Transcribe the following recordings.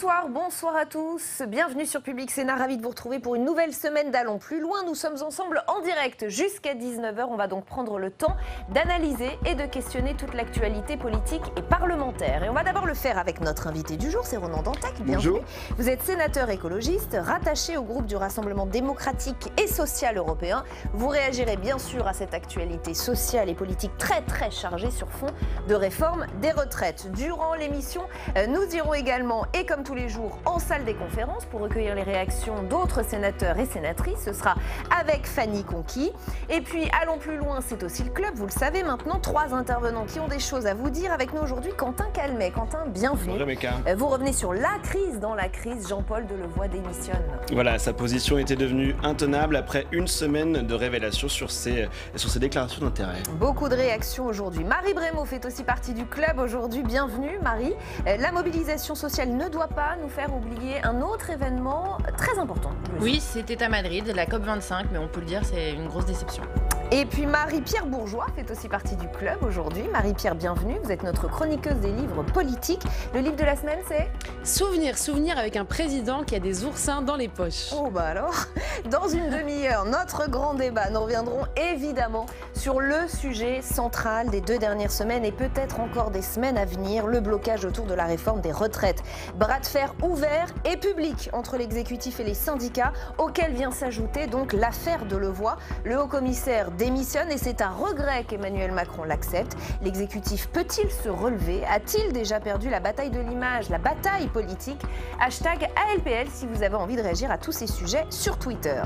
Bonsoir à tous. Bienvenue sur Public Sénat. Ravi de vous retrouver pour une nouvelle semaine d'Allons plus loin. Nous sommes ensemble en direct jusqu'à 19h. On va donc prendre le temps d'analyser et de questionner toute l'actualité politique et parlementaire. Et on va d'abord le faire avec notre invité du jour, c'est Ronan Dantec. Bienvenue. Bonjour. Vous êtes sénateur écologiste, rattaché au groupe du Rassemblement démocratique et social européen. Vous réagirez bien sûr à cette actualité sociale et politique très chargée sur fond de réforme des retraites. Durant l'émission, nous irons également, et comme tous les jours, en salle des conférences pour recueillir les réactions d'autres sénateurs et sénatrices. Ce sera avec Fanny Conquis. Et puis, allons plus loin, c'est aussi le club. Vous le savez maintenant, 3 intervenants qui ont des choses à vous dire. Avec nous aujourd'hui, Quentin Calmet. Quentin, bienvenue. Vous revenez sur la crise dans la crise. Jean-Paul Delevoye démissionne. Voilà, sa position était devenue intenable après une semaine de révélations sur ses déclarations d'intérêt. Beaucoup de réactions aujourd'hui. Marie Brémaud fait aussi partie du club aujourd'hui. Bienvenue, Marie. La mobilisation sociale ne doit pas nous faire oublier un autre événement très important. Oui, c'était à Madrid, la COP25, mais on peut le dire, c'est une grosse déception. Et puis Marie-Pierre Bourgeois fait aussi partie du club aujourd'hui. Marie-Pierre, bienvenue. Vous êtes notre chroniqueuse des livres politiques. Le livre de la semaine, c'est Souvenir avec un président qui a des oursins dans les poches. Oh bah alors, dans une demi-heure, notre grand débat. Nous reviendrons évidemment sur le sujet central des 2 dernières semaines et peut-être encore des semaines à venir, le blocage autour de la réforme des retraites. Bras de fer ouvert et public entre l'exécutif et les syndicats, auquel vient s'ajouter donc l'affaire Delevoye. Le haut-commissaire démissionne et c'est un regret qu'Emmanuel Macron l'accepte. L'exécutif peut-il se relever? A-t-il déjà perdu la bataille de l'image, la bataille politique? Hashtag ALPL si vous avez envie de réagir à tous ces sujets sur Twitter.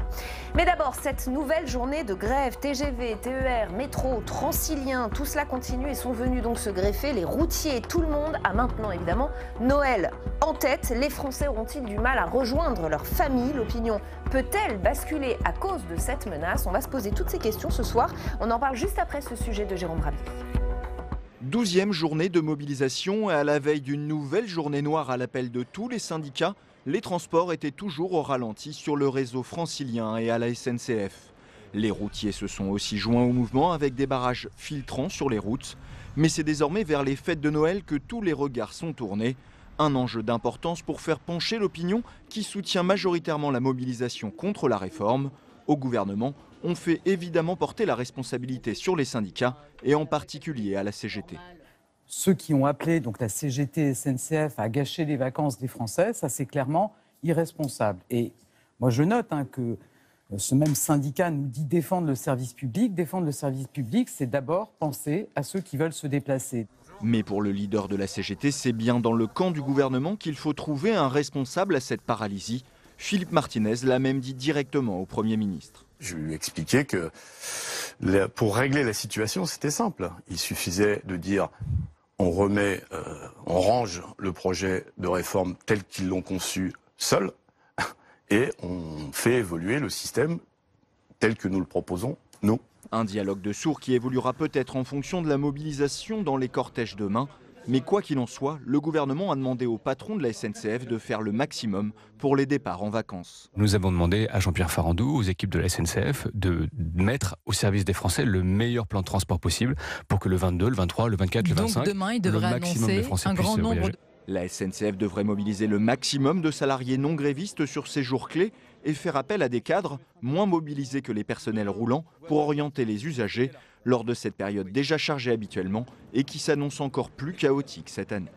Mais d'abord, cette nouvelle journée de grève, TGV, TER, métro, Transilien, tout cela continue et sont venus donc se greffer les routiers. Tout le monde a maintenant évidemment Noël en tête. Les Français auront-ils du mal à rejoindre leur famille? L'opinion peut-elle basculer à cause de cette menace? On va se poser toutes ces questions ce soir. On en parle juste après ce sujet de Jérôme Raby. 12e journée de mobilisation et à la veille d'une nouvelle journée noire à l'appel de tous les syndicats, les transports étaient toujours au ralenti sur le réseau francilien et à la SNCF. Les routiers se sont aussi joints au mouvement avec des barrages filtrants sur les routes. Mais c'est désormais vers les fêtes de Noël que tous les regards sont tournés. Un enjeu d'importance pour faire pencher l'opinion qui soutient majoritairement la mobilisation contre la réforme. Au gouvernement, on fait évidemment porter la responsabilité sur les syndicats et en particulier à la CGT. Ceux qui ont appelé donc la CGT et SNCF à gâcher les vacances des Français, ça c'est clairement irresponsable. Et moi je note que ce même syndicat nous dit défendre le service public. Défendre le service public, c'est d'abord penser à ceux qui veulent se déplacer. Mais pour le leader de la CGT, c'est bien dans le camp du gouvernement qu'il faut trouver un responsable à cette paralysie. Philippe Martinez l'a même dit directement au Premier ministre. Je lui ai expliqué que pour régler la situation, c'était simple. Il suffisait de dire on range le projet de réforme tel qu'ils l'ont conçu seul et on fait évoluer le système tel que nous le proposons, nous. Un dialogue de sourds qui évoluera peut-être en fonction de la mobilisation dans les cortèges demain. Mais quoi qu'il en soit, le gouvernement a demandé au patron de la SNCF de faire le maximum pour les départs en vacances. Nous avons demandé à Jean-Pierre Farandou, aux équipes de la SNCF, de mettre au service des Français le meilleur plan de transport possible pour que le 22, le 23, le 24, le 25, donc demain, il devrait le maximum annoncer des Français un grand puissent nombre voyager. La SNCF devrait mobiliser le maximum de salariés non grévistes sur ces jours clés et faire appel à des cadres moins mobilisés que les personnels roulants pour orienter les usagers lors de cette période déjà chargée habituellement et qui s'annonce encore plus chaotique cette année.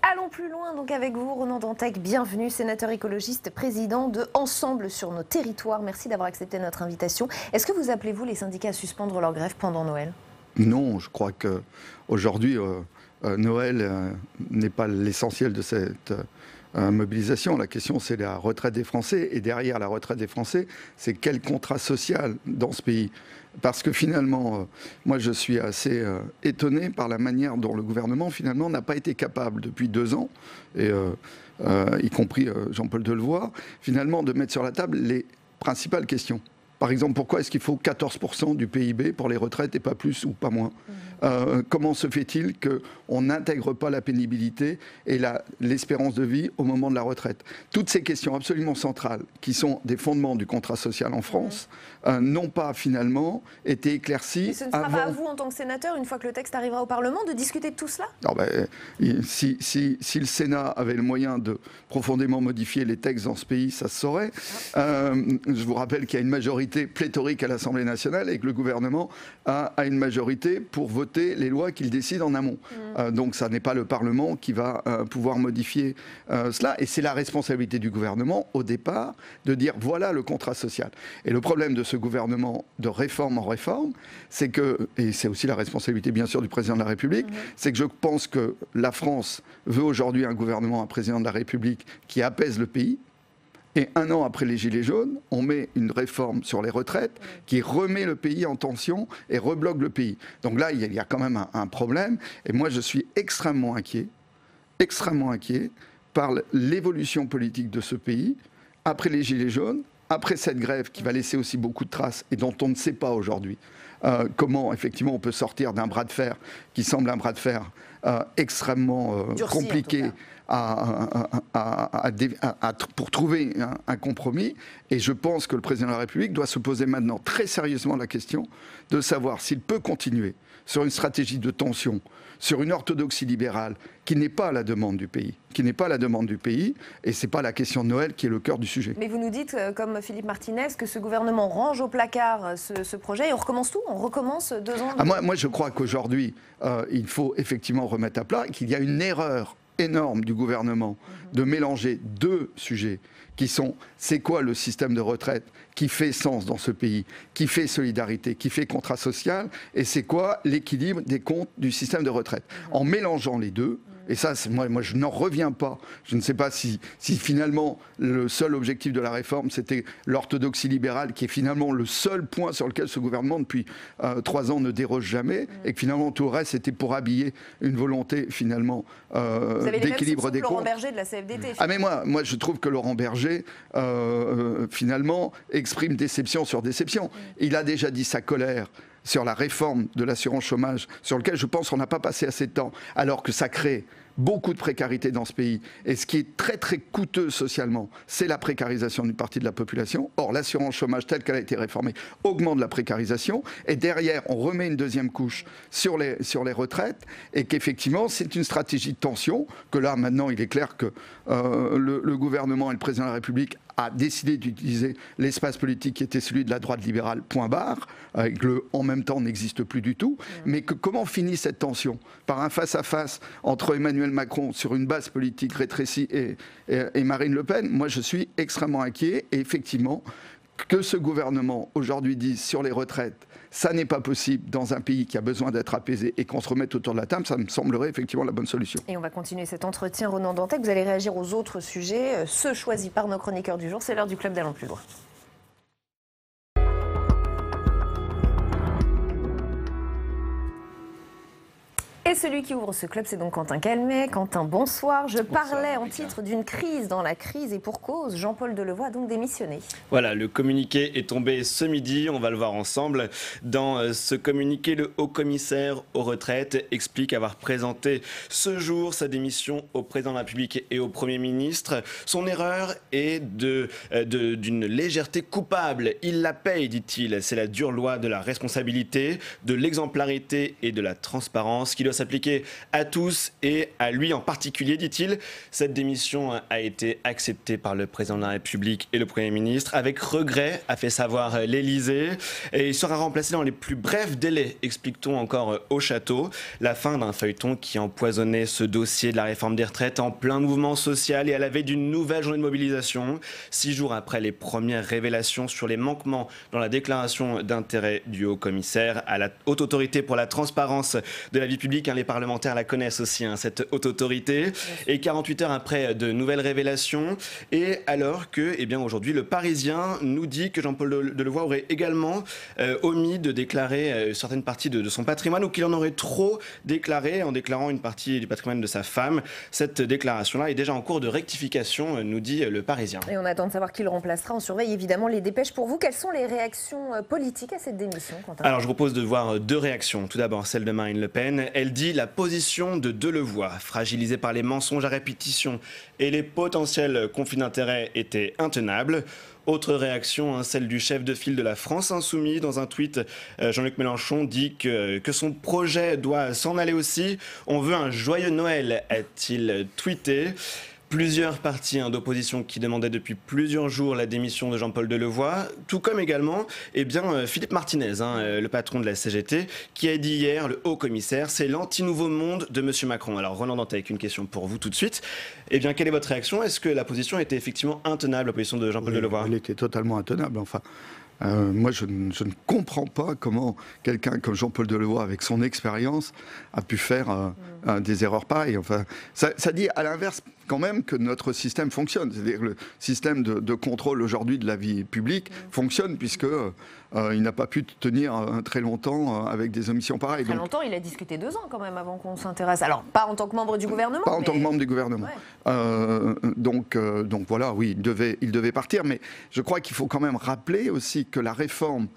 Allons plus loin donc avec vous, Ronan Dantec. Bienvenue, sénateur écologiste, président de Ensemble sur nos territoires. Merci d'avoir accepté notre invitation. Est-ce que vous appelez-vous les syndicats à suspendre leur grève pendant Noël? Non, je crois qu'aujourd'hui, Noël n'est pas l'essentiel de cette mobilisation. La question, c'est la retraite des Français. Et derrière la retraite des Français, c'est quel contrat social dans ce pays? Parce que finalement, moi je suis assez étonné par la manière dont le gouvernement finalement n'a pas été capable depuis 2 ans, et, y compris Jean-Paul Delevoye, finalement de mettre sur la table les principales questions. Par exemple, pourquoi est-ce qu'il faut 14% du PIB pour les retraites et pas plus ou pas moins? Comment se fait-il qu'on n'intègre pas la pénibilité et l'espérance de vie au moment de la retraite? Toutes ces questions absolument centrales, qui sont des fondements du contrat social en France, n'ont pas finalement été éclaircies. Et ce ne sera pas à vous, en tant que sénateur, une fois que le texte arrivera au Parlement, de discuter de tout cela? Non, si le Sénat avait le moyen de profondément modifier les textes dans ce pays, ça se saurait. Je vous rappelle qu'il y a une majorité pléthorique à l'Assemblée nationale et que le gouvernement a une majorité pour voter les lois qu'il décide en amont. Donc ça n'est pas le Parlement qui va pouvoir modifier cela. Et c'est la responsabilité du gouvernement, au départ, de dire voilà le contrat social. Et le problème de ce gouvernement de réforme en réforme, c'est que, et c'est aussi la responsabilité bien sûr du président de la République, c'est que je pense que la France veut aujourd'hui un gouvernement, un président de la République qui apaise le pays. Et un an après les Gilets jaunes, on met une réforme sur les retraites qui remet le pays en tension et rebloque le pays. Donc là, il y a quand même un problème. Et moi, je suis extrêmement inquiet par l'évolution politique de ce pays après les Gilets jaunes, après cette grève qui va laisser aussi beaucoup de traces et dont on ne sait pas aujourd'hui comment, effectivement, on peut sortir d'un bras de fer qui semble un bras de fer extrêmement compliqué pour trouver un compromis. Et je pense que le président de la République doit se poser maintenant très sérieusement la question de savoir s'il peut continuer sur une stratégie de tension, sur une orthodoxie libérale qui n'est pas à la demande du pays. Et ce n'est pas la question de Noël qui est le cœur du sujet. Mais vous nous dites, comme Philippe Martinez, que ce gouvernement range au placard ce projet et on recommence tout? On recommence 2 ans moi, je crois qu'aujourd'hui, il faut effectivement remettre à plat, qu'il y a une erreur énorme du gouvernement de mélanger 2 sujets qui sont c'est quoi le système de retraite qui fait sens dans ce pays, qui fait solidarité, qui fait contrat social, et c'est quoi l'équilibre des comptes du système de retraite. En mélangeant les deux, et ça, moi je n'en reviens pas. Je ne sais pas si finalement le seul objectif de la réforme, c'était l'orthodoxie libérale, qui est finalement le seul point sur lequel ce gouvernement, depuis 3 ans, ne déroge jamais, et que finalement tout le reste, c'était pour habiller une volonté finalement d'équilibre des comptes. Laurent Berger de la CFDT. Ah mais moi je trouve que Laurent Berger, finalement, exprime déception sur déception. Il a déjà dit sa colère sur la réforme de l'assurance chômage, sur lequel je pense qu'on n'a pas passé assez de temps, alors que ça crée beaucoup de précarité dans ce pays. Et ce qui est très très coûteux socialement, c'est la précarisation d'une partie de la population. Or, l'assurance chômage telle qu'elle a été réformée augmente la précarisation. Et derrière, on remet une deuxième couche sur les retraites. Et qu'effectivement, c'est une stratégie de tension. Que là, maintenant, il est clair que le gouvernement et le président de la République a décidé d'utiliser l'espace politique qui était celui de la droite libérale, point barre, avec le « en même temps » n'existe plus du tout, mais comment finit cette tension? Par un face-à-face entre Emmanuel Macron sur une base politique rétrécie et Marine Le Pen. Moi, je suis extrêmement inquiet, et effectivement, que ce gouvernement aujourd'hui dise sur les retraites, ça n'est pas possible dans un pays qui a besoin d'être apaisé, et qu'on se remette autour de la table, ça me semblerait effectivement la bonne solution. Et on va continuer cet entretien, Ronan Dantec. Vous allez réagir aux autres sujets, ceux choisis par nos chroniqueurs du jour. C'est l'heure du Club d'Allons plus loin. Et celui qui ouvre ce club, c'est donc Quentin Calmet. Quentin, bonsoir. Je parlais en titre d'une crise dans la crise, et pour cause. Jean-Paul Delevoye a donc démissionné. Voilà, le communiqué est tombé ce midi, on va le voir ensemble. Dans ce communiqué, le haut-commissaire aux retraites explique avoir présenté ce jour sa démission au président de la République et au Premier ministre. Son erreur est d'une légèreté coupable. Il la paye, dit-il. C'est la dure loi de la responsabilité, de l'exemplarité et de la transparence qui doit s'appliquer à tous et à lui en particulier, dit-il. Cette démission a été acceptée par le président de la République et le Premier ministre. Avec regret, a fait savoir l'Élysée. Et il sera remplacé dans les plus brefs délais, explique-t-on encore au château. La fin d'un feuilleton qui empoisonnait ce dossier de la réforme des retraites en plein mouvement social et à la veille d'une nouvelle journée de mobilisation. 6 jours après les premières révélations sur les manquements dans la déclaration d'intérêt du haut-commissaire à la Haute Autorité pour la transparence de la vie publique, hein, les parlementaires la connaissent aussi, hein, cette haute autorité. Et 48 heures après de nouvelles révélations, et alors que, eh bien, aujourd'hui, le Parisien nous dit que Jean-Paul Delevoye aurait également omis de déclarer certaines parties de son patrimoine, ou qu'il en aurait trop déclaré en déclarant une partie du patrimoine de sa femme. Cette déclaration-là est déjà en cours de rectification, nous dit le Parisien. Et on attend de savoir qui le remplacera. On surveille évidemment les dépêches. Pour vous, quelles sont les réactions politiques à cette démission, Quentin ? Alors je propose de voir deux réactions. Tout d'abord celle de Marine Le Pen. Elle dit la position de Delevoye, fragilisée par les mensonges à répétition et les potentiels conflits d'intérêts, était intenable. Autre réaction, hein, celle du chef de file de la France Insoumise. Dans un tweet, Jean-Luc Mélenchon dit que son projet doit s'en aller aussi. On veut un joyeux Noël, a-t-il tweeté. Plusieurs partis d'opposition qui demandaient depuis plusieurs jours la démission de Jean-Paul Delevoye, tout comme également Philippe Martinez, le patron de la CGT, qui a dit hier, le haut commissaire, c'est l'anti-nouveau monde de M. Macron. Alors Roland Dantec, une question pour vous tout de suite. Eh bien, quelle est votre réaction ? Est-ce que la position était effectivement intenable, la position de Jean-Paul Delevoye ? Elle était totalement intenable, enfin. Moi, je ne comprends pas comment quelqu'un comme Jean-Paul Delevoye, avec son expérience, a pu faire des erreurs pareilles. Enfin, ça dit à l'inverse quand même que notre système fonctionne. C'est-à-dire que le système de contrôle aujourd'hui de la vie publique fonctionne puisque il n'a pas pu tenir très longtemps avec des omissions pareilles. Très longtemps, il a discuté 2 ans quand même avant qu'on s'intéresse. Alors, pas en tant que membre du gouvernement. Pas en tant que membre du gouvernement. Ouais. Donc voilà, oui, il devait partir. Mais je crois qu'il faut quand même rappeler aussi que la réforme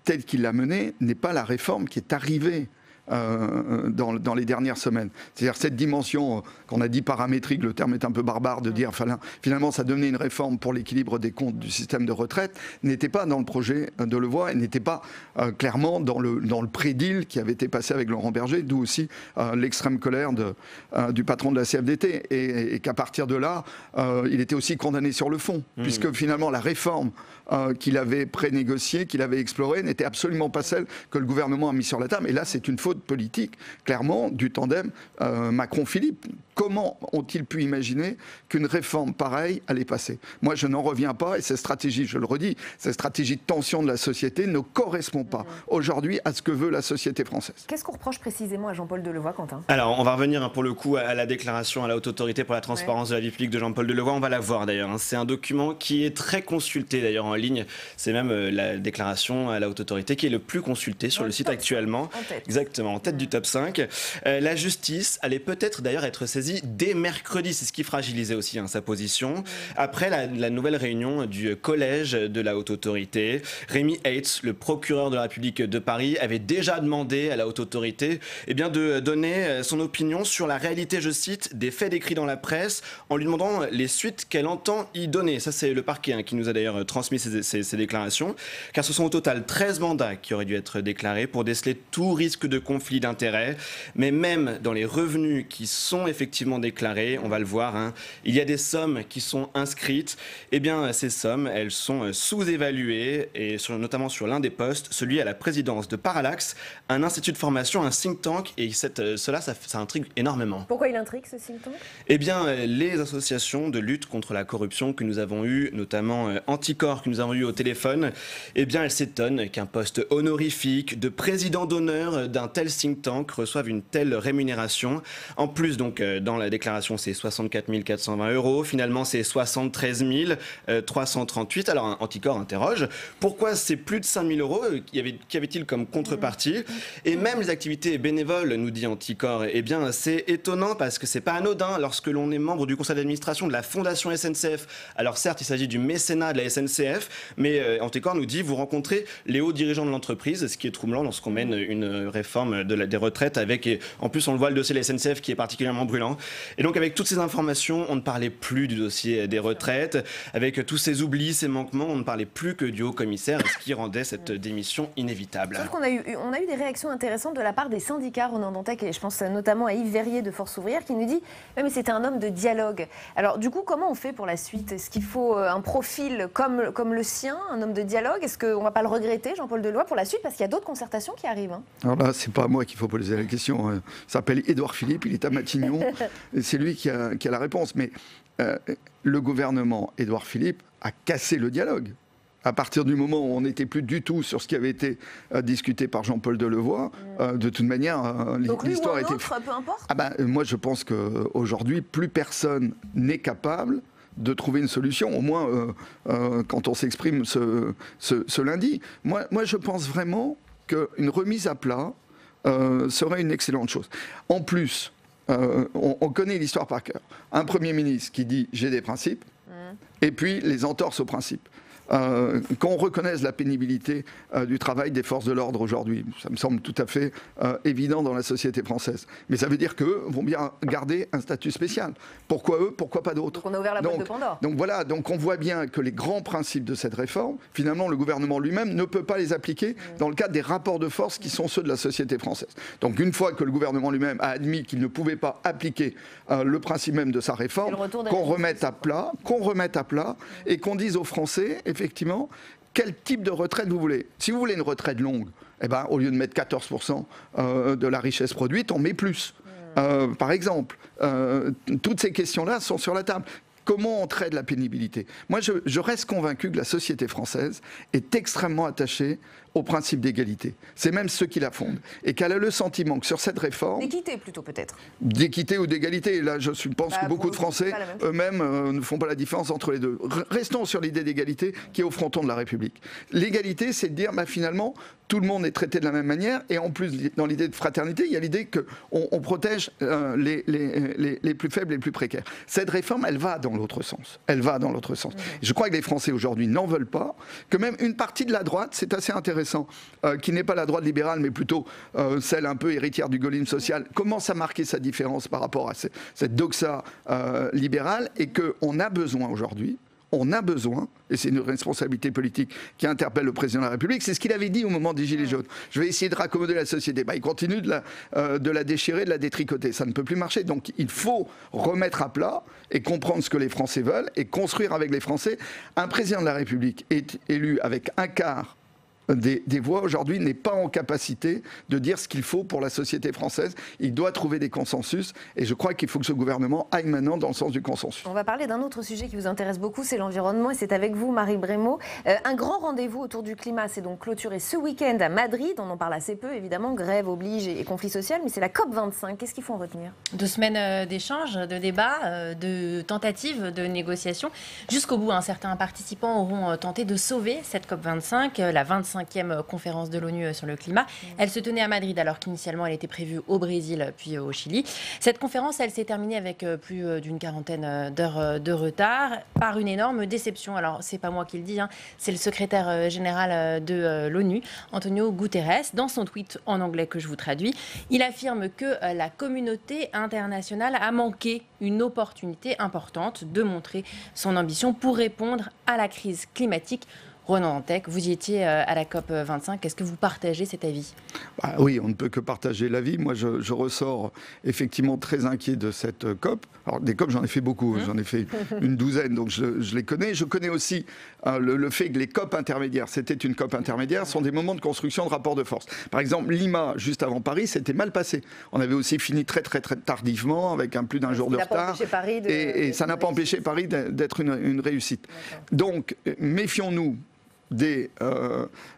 telle qu'il l'a menée n'est pas la réforme qui est arrivée dans les dernières semaines. C'est-à-dire cette dimension qu'on a dit paramétrique, le terme est un peu barbare de dire finalement ça devenait une réforme pour l'équilibre des comptes du système de retraite, n'était pas dans le projet de Delevoye, et n'était pas clairement dans le pré-deal qui avait été passé avec Laurent Berger, d'où aussi l'extrême colère du patron de la CFDT, et qu'à partir de là, il était aussi condamné sur le fond, puisque finalement la réforme qu'il avait pré-négociée, qu'il avait explorée, n'était absolument pas celle que le gouvernement a mis sur la table. Et là, c'est une faute politique, clairement, du tandem Macron-Philippe. Comment ont-ils pu imaginer qu'une réforme pareille allait passer ? Moi, je n'en reviens pas, et cette stratégie, je le redis, cette stratégie de tension de la société ne correspond pas aujourd'hui à ce que veut la société française. Qu'est-ce qu'on reproche précisément à Jean-Paul Delevoye, Quentin ? Alors, on va revenir pour le coup à la déclaration à la Haute Autorité pour la transparence de la vie publique de Jean-Paul Delevoye. On va la voir d'ailleurs. C'est un document qui est très consulté d'ailleurs en ligne. C'est même la déclaration à la Haute Autorité qui est le plus consulté sur le site actuellement. Exactement, en tête du top 5. La justice allait peut-être d'ailleurs être saisie dès mercredi. C'est ce qui fragilisait aussi sa position. Après la nouvelle réunion du collège de la Haute Autorité, Rémi Heitz, le procureur de la République de Paris, avait déjà demandé à la Haute Autorité de donner son opinion sur la réalité, je cite, des faits décrits dans la presse, en lui demandant les suites qu'elle entend y donner. Ça, c'est le parquet qui nous a d'ailleurs transmis ces déclarations, car ce sont au total 13 mandats qui auraient dû être déclarés pour déceler tout risque de conflit d'intérêts. Mais même dans les revenus qui sont effectivement déclarés, on va le voir, il y a des sommes qui sont inscrites. Eh bien, ces sommes, elles sont sous-évaluées, et notamment sur l'un des postes, celui à la présidence de Parallax, un institut de formation, un think tank, et cela, ça intrigue énormément. Pourquoi il intrigue, ce think tank ? Eh bien, les associations de lutte contre la corruption que nous avons eues, notamment Anticor, que nous avons eu au téléphone, eh bien, elles s'étonnent qu'un poste honorifique de président d'honneur d'un tel think tank reçoive une telle rémunération. En plus, donc, dans la déclaration, c'est 64 420 €. Finalement, c'est 73 338. Alors, Anticor interroge, pourquoi c'est plus de 5 000 €? Qu'y avait-il comme contrepartie? Et même les activités bénévoles, nous dit Anticor, eh bien, c'est étonnant parce que c'est pas anodin lorsque l'on est membre du conseil d'administration de la Fondation SNCF. Alors, certes, il s'agit du mécénat de la SNCF, mais Anticor nous dit, vous rencontrez les hauts dirigeants de l'entreprise, ce qui est troublant lorsqu'on mène une réforme des retraites avec, et en plus, on le voit, le dossier de la SNCF qui est particulièrement brûlant. Et donc, avec toutes ces informations, on ne parlait plus du dossier des retraites. Avec tous ces oublis, ces manquements, on ne parlait plus que du haut commissaire, ce qui rendait cette démission inévitable. Sauf qu'on a eu des réactions intéressantes de la part des syndicats, Ronan Dantec, et je pense notamment à Yves Verrier de Force Ouvrière, qui nous dit « mais c'était un homme de dialogue ». Alors, du coup, comment on fait pour la suite? Est-ce qu'il faut un profil comme le sien, un homme de dialogue? Est-ce qu'on ne va pas le regretter, Jean-Paul Delevoye, pour la suite? Parce qu'il y a d'autres concertations qui arrivent. Alors là, c'est pas à moi qu'il faut poser la question. Il s'appelle Édouard Philippe, il est à Matignon. C'est lui qui a la réponse. Mais le gouvernement Édouard Philippe a cassé le dialogue à partir du moment où on n'était plus du tout sur ce qui avait été discuté par Jean-Paul Delevoye, de toute manière, l'histoire était... peu importe. Moi, je pense qu'aujourd'hui, plus personne n'est capable de trouver une solution, au moins quand on s'exprime ce lundi. Moi, je pense vraiment qu'une remise à plat serait une excellente chose. En plus, on connaît l'histoire par cœur. Un Premier ministre qui dit « j'ai des principes », et puis les entorses aux principes. Qu'on reconnaisse la pénibilité du travail des forces de l'ordre aujourd'hui. Ça me semble tout à fait évident dans la société française. Mais ça veut dire qu'eux vont bien garder un statut spécial. Pourquoi eux, pourquoi pas d'autres? Donc on a ouvert la boîte de Pandore. Donc voilà, donc on voit bien que les grands principes de cette réforme, finalement le gouvernement lui-même ne peut pas les appliquer dans le cadre des rapports de force qui sont ceux de la société française. Donc une fois que le gouvernement lui-même a admis qu'il ne pouvait pas appliquer le principe même de sa réforme, qu'on remette à plat et qu'on dise aux Français, effectivement, quel type de retraite vous voulez. Si vous voulez une retraite longue, au lieu de mettre 14% de la richesse produite, on met plus. Par exemple, toutes ces questions-là sont sur la table. Comment on traite la pénibilité? Moi, je reste convaincu que la société française est extrêmement attachée au principe d'égalité. C'est même ceux qui la fondent. Et qu'elle a le sentiment que sur cette réforme... D'équité plutôt peut-être. D'équité ou d'égalité. Là, je pense que beaucoup de Français eux-mêmes ne font pas la différence entre les deux. Restons sur l'idée d'égalité qui est au fronton de la République. L'égalité, c'est de dire finalement, tout le monde est traité de la même manière. Et en plus, dans l'idée de fraternité, il y a l'idée qu'on protège les plus faibles et les plus précaires. Cette réforme, elle va dans l'autre sens. Elle va dans l'autre sens. Je crois que les Français aujourd'hui n'en veulent pas, que même une partie de la droite, c'est assez intéressant, qui n'est pas la droite libérale, mais plutôt celle un peu héritière du gaullisme social, commence à marquer sa différence par rapport à cette doxa libérale, et qu'on a besoin aujourd'hui, et c'est une responsabilité politique qui interpelle le président de la République, c'est ce qu'il avait dit au moment des Gilets jaunes. Je vais essayer de raccommoder la société. Il continue de la déchirer, de la détricoter. Ça ne peut plus marcher. Donc il faut remettre à plat et comprendre ce que les Français veulent et construire avec les Français. Un président de la République est élu avec un quart des voix aujourd'hui, n'est pas en capacité de dire ce qu'il faut pour la société française. Il doit trouver des consensus, et je crois qu'il faut que ce gouvernement aille maintenant dans le sens du consensus. On va parler d'un autre sujet qui vous intéresse beaucoup, c'est l'environnement, et c'est avec vous, Marie Brémaud. Un grand rendez-vous autour du climat s'est donc clôturé ce week-end à Madrid. On en parle assez peu, évidemment, grève oblige et conflit social, mais c'est la COP25. Qu'est-ce qu'il faut en retenir? 2 semaines d'échanges, de débats, de tentatives de négociations. Jusqu'au bout, certains participants auront tenté de sauver cette COP25, la 25e conférence de l'ONU sur le climat. Elle se tenait à Madrid alors qu'initialement elle était prévue au Brésil puis au Chili. Cette conférence, elle s'est terminée avec plus d'une quarantaine d'heures de retard par une énorme déception. Alors c'est pas moi qui le dis, c'est le secrétaire général de l'ONU, Antonio Guterres. Dans son tweet en anglais que je vous traduis, il affirme que la communauté internationale a manqué une opportunité importante de montrer son ambition pour répondre à la crise climatique. Ronan Dantec, vous y étiez à la COP25. Est-ce que vous partagez cet avis? Oui, on ne peut que partager l'avis. Moi, je ressors effectivement très inquiet de cette COP. Alors, des COP, j'en ai fait beaucoup. J'en ai fait une douzaine, donc je les connais. Je connais aussi le fait que les COP intermédiaires, c'était une COP intermédiaire, sont des moments de construction de rapports de force. Par exemple, Lima, juste avant Paris, c'était mal passé. On avait aussi fini très tardivement, avec plus d'un jour de retard. Et ça n'a pas empêché Paris d'être une réussite. Donc, méfions-nous des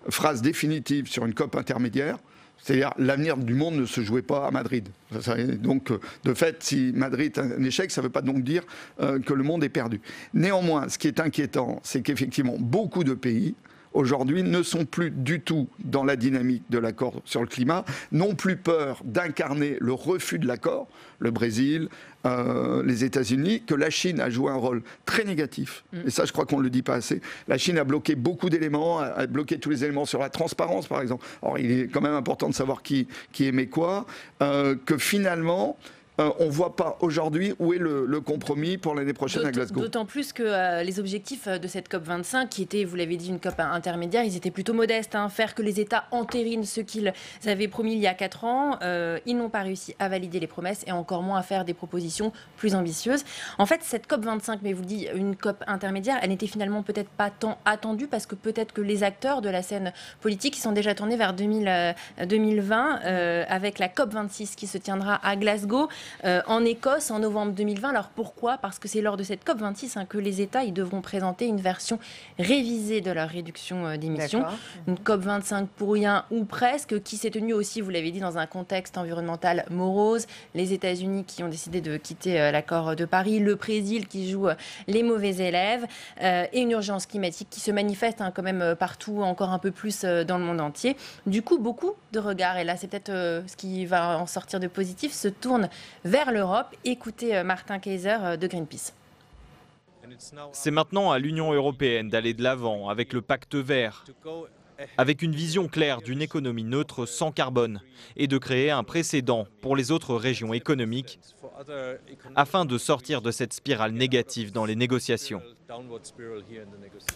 phrases définitives sur une COP intermédiaire. C'est-à-dire, l'avenir du monde ne se jouait pas à Madrid. Donc, de fait, si Madrid est un échec, ça ne veut pas donc dire que le monde est perdu. Néanmoins, ce qui est inquiétant, c'est qu'effectivement, beaucoup de pays, aujourd'hui, ne sont plus du tout dans la dynamique de l'accord sur le climat, n'ont plus peur d'incarner le refus de l'accord, le Brésil, les États-Unis, que la Chine a joué un rôle très négatif. Et ça, je crois qu'on ne le dit pas assez. La Chine a bloqué beaucoup d'éléments, a bloqué tous les éléments sur la transparence, par exemple. Or, il est quand même important de savoir qui émet quoi, que finalement... on ne voit pas aujourd'hui où est le compromis pour l'année prochaine à Glasgow. D'autant plus que les objectifs de cette COP25, qui était, vous l'avez dit, une COP intermédiaire, ils étaient plutôt modestes. Faire que les États entérinent ce qu'ils avaient promis il y a 4 ans. Ils n'ont pas réussi à valider les promesses et encore moins à faire des propositions plus ambitieuses. En fait, cette COP25, mais vous le dites, une COP intermédiaire, elle n'était finalement peut-être pas tant attendue parce que peut-être que les acteurs de la scène politique sont déjà tournés vers 2020 avec la COP26 qui se tiendra à Glasgow. en Écosse en novembre 2020. Alors pourquoi ? Parce que c'est lors de cette COP26 que les États ils devront présenter une version révisée de leur réduction d'émissions. Une COP25 pour rien ou presque, qui s'est tenue aussi, vous l'avez dit, dans un contexte environnemental morose. Les États-Unis qui ont décidé de quitter l'accord de Paris, le Brésil qui joue les mauvais élèves et une urgence climatique qui se manifeste quand même partout, encore un peu plus dans le monde entier. Du coup, beaucoup de regards, et là c'est peut-être ce qui va en sortir de positif, se tournent vers l'Europe. Écoutez Martin Kayser de Greenpeace. C'est maintenant à l'Union européenne d'aller de l'avant avec le pacte vert, avec une vision claire d'une économie neutre sans carbone et de créer un précédent pour les autres régions économiques afin de sortir de cette spirale négative dans les négociations.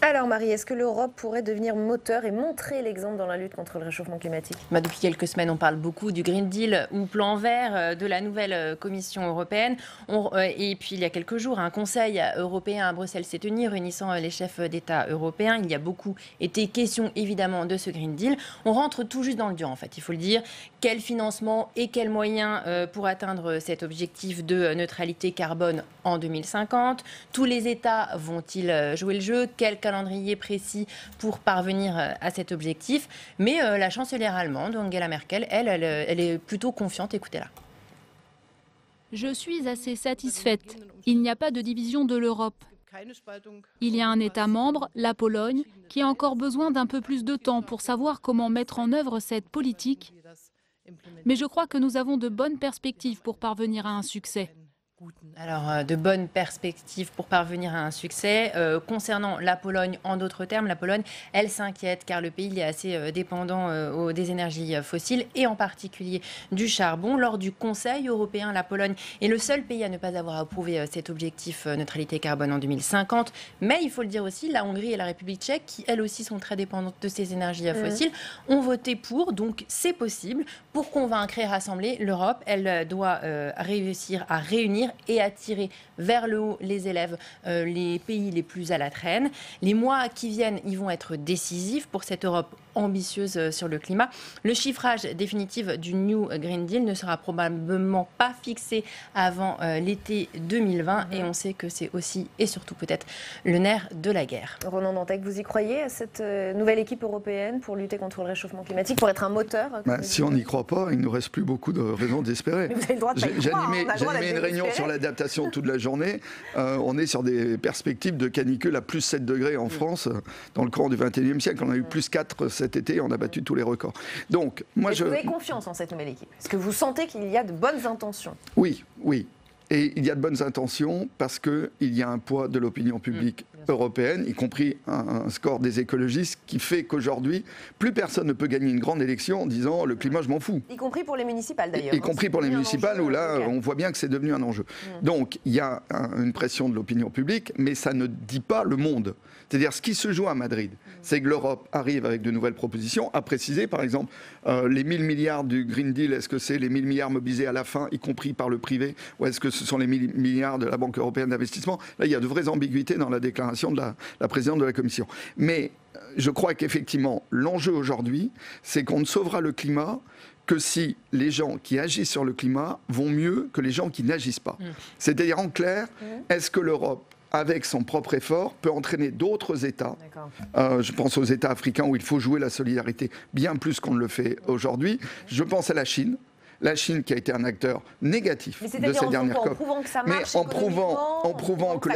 Alors Marie, est-ce que l'Europe pourrait devenir moteur et montrer l'exemple dans la lutte contre le réchauffement climatique ? Depuis quelques semaines, on parle beaucoup du Green Deal ou plan vert de la nouvelle Commission européenne. Et puis il y a quelques jours, un Conseil européen à Bruxelles s'est tenu, réunissant les chefs d'État européens. Il y a beaucoup été question évidemment de ce Green Deal. On rentre tout juste dans le dur en fait, il faut le dire. Quel financement et quels moyens pour atteindre cet objectif de neutralité carbone en 2050 ? Tous les États vont-ils jouer le jeu ? Quel calendrier précis pour parvenir à cet objectif ? Mais la chancelière allemande, Angela Merkel, elle est plutôt confiante. Écoutez-la. Je suis assez satisfaite. Il n'y a pas de division de l'Europe. Il y a un État membre, la Pologne, qui a encore besoin d'un peu plus de temps pour savoir comment mettre en œuvre cette politique. Mais je crois que nous avons de bonnes perspectives pour parvenir à un succès. Alors, de bonnes perspectives pour parvenir à un succès. Concernant la Pologne, en d'autres termes, la Pologne, elle s'inquiète car le pays est assez dépendant des énergies fossiles et en particulier du charbon. Lors du Conseil européen, la Pologne est le seul pays à ne pas avoir approuvé cet objectif neutralité carbone en 2050. Mais il faut le dire aussi, la Hongrie et la République tchèque, qui elles aussi sont très dépendantes de ces énergies fossiles, ont voté pour. Donc c'est possible. Pour convaincre et rassembler l'Europe, elle doit réussir à réunir et attirer vers le haut les élèves, les pays les plus à la traîne. Les mois qui viennent, ils vont être décisifs pour cette Europe ambitieuse sur le climat. Le chiffrage définitif du New Green Deal ne sera probablement pas fixé avant l'été 2020 et on sait que c'est aussi et surtout peut-être le nerf de la guerre. Ronan Dantec, vous y croyez à cette nouvelle équipe européenne pour lutter contre le réchauffement climatique, pour être un moteur Si on n'y croit pas, il ne nous reste plus beaucoup de raisons d'espérer. J'ai animé une réunion sur l'adaptation toute la journée. On est sur des perspectives de canicule à plus 7 degrés en France dans le courant du XXIe siècle. On a eu plus 4 cet été, on a battu tous les records. Donc, moi, vous avez confiance en cette nouvelle équipe ? Est-ce que vous sentez qu'il y a de bonnes intentions ? Oui. Et il y a de bonnes intentions parce qu'il y a un poids de l'opinion publique européenne, y compris un score des écologistes qui fait qu'aujourd'hui, plus personne ne peut gagner une grande élection en disant le climat, je m'en fous. Y compris pour les municipales d'ailleurs. Y compris pour les municipales où là, on voit bien que c'est devenu un enjeu. Donc, il y a une pression de l'opinion publique, mais ça ne dit pas le monde. C'est-à-dire, ce qui se joue à Madrid, c'est que l'Europe arrive avec de nouvelles propositions, à préciser, par exemple, les 1000 milliards du Green Deal, est-ce que c'est les 1000 milliards mobilisés à la fin, y compris par le privé, ou est-ce que ce sont les 1000 milliards de la Banque européenne d'investissement ? Là, il y a de vraies ambiguïtés dans la déclaration de la présidente de la Commission. Mais je crois qu'effectivement, l'enjeu aujourd'hui, c'est qu'on ne sauvera le climat que si les gens qui agissent sur le climat vont mieux que les gens qui n'agissent pas. C'est-à-dire, en clair, est-ce que l'Europe, avec son propre effort, peut entraîner d'autres États. Je pense aux États africains où il faut jouer la solidarité bien plus qu'on ne le fait aujourd'hui. Je pense à la Chine. La Chine qui a été un acteur négatif de ces dernières COP. Mais en prouvant que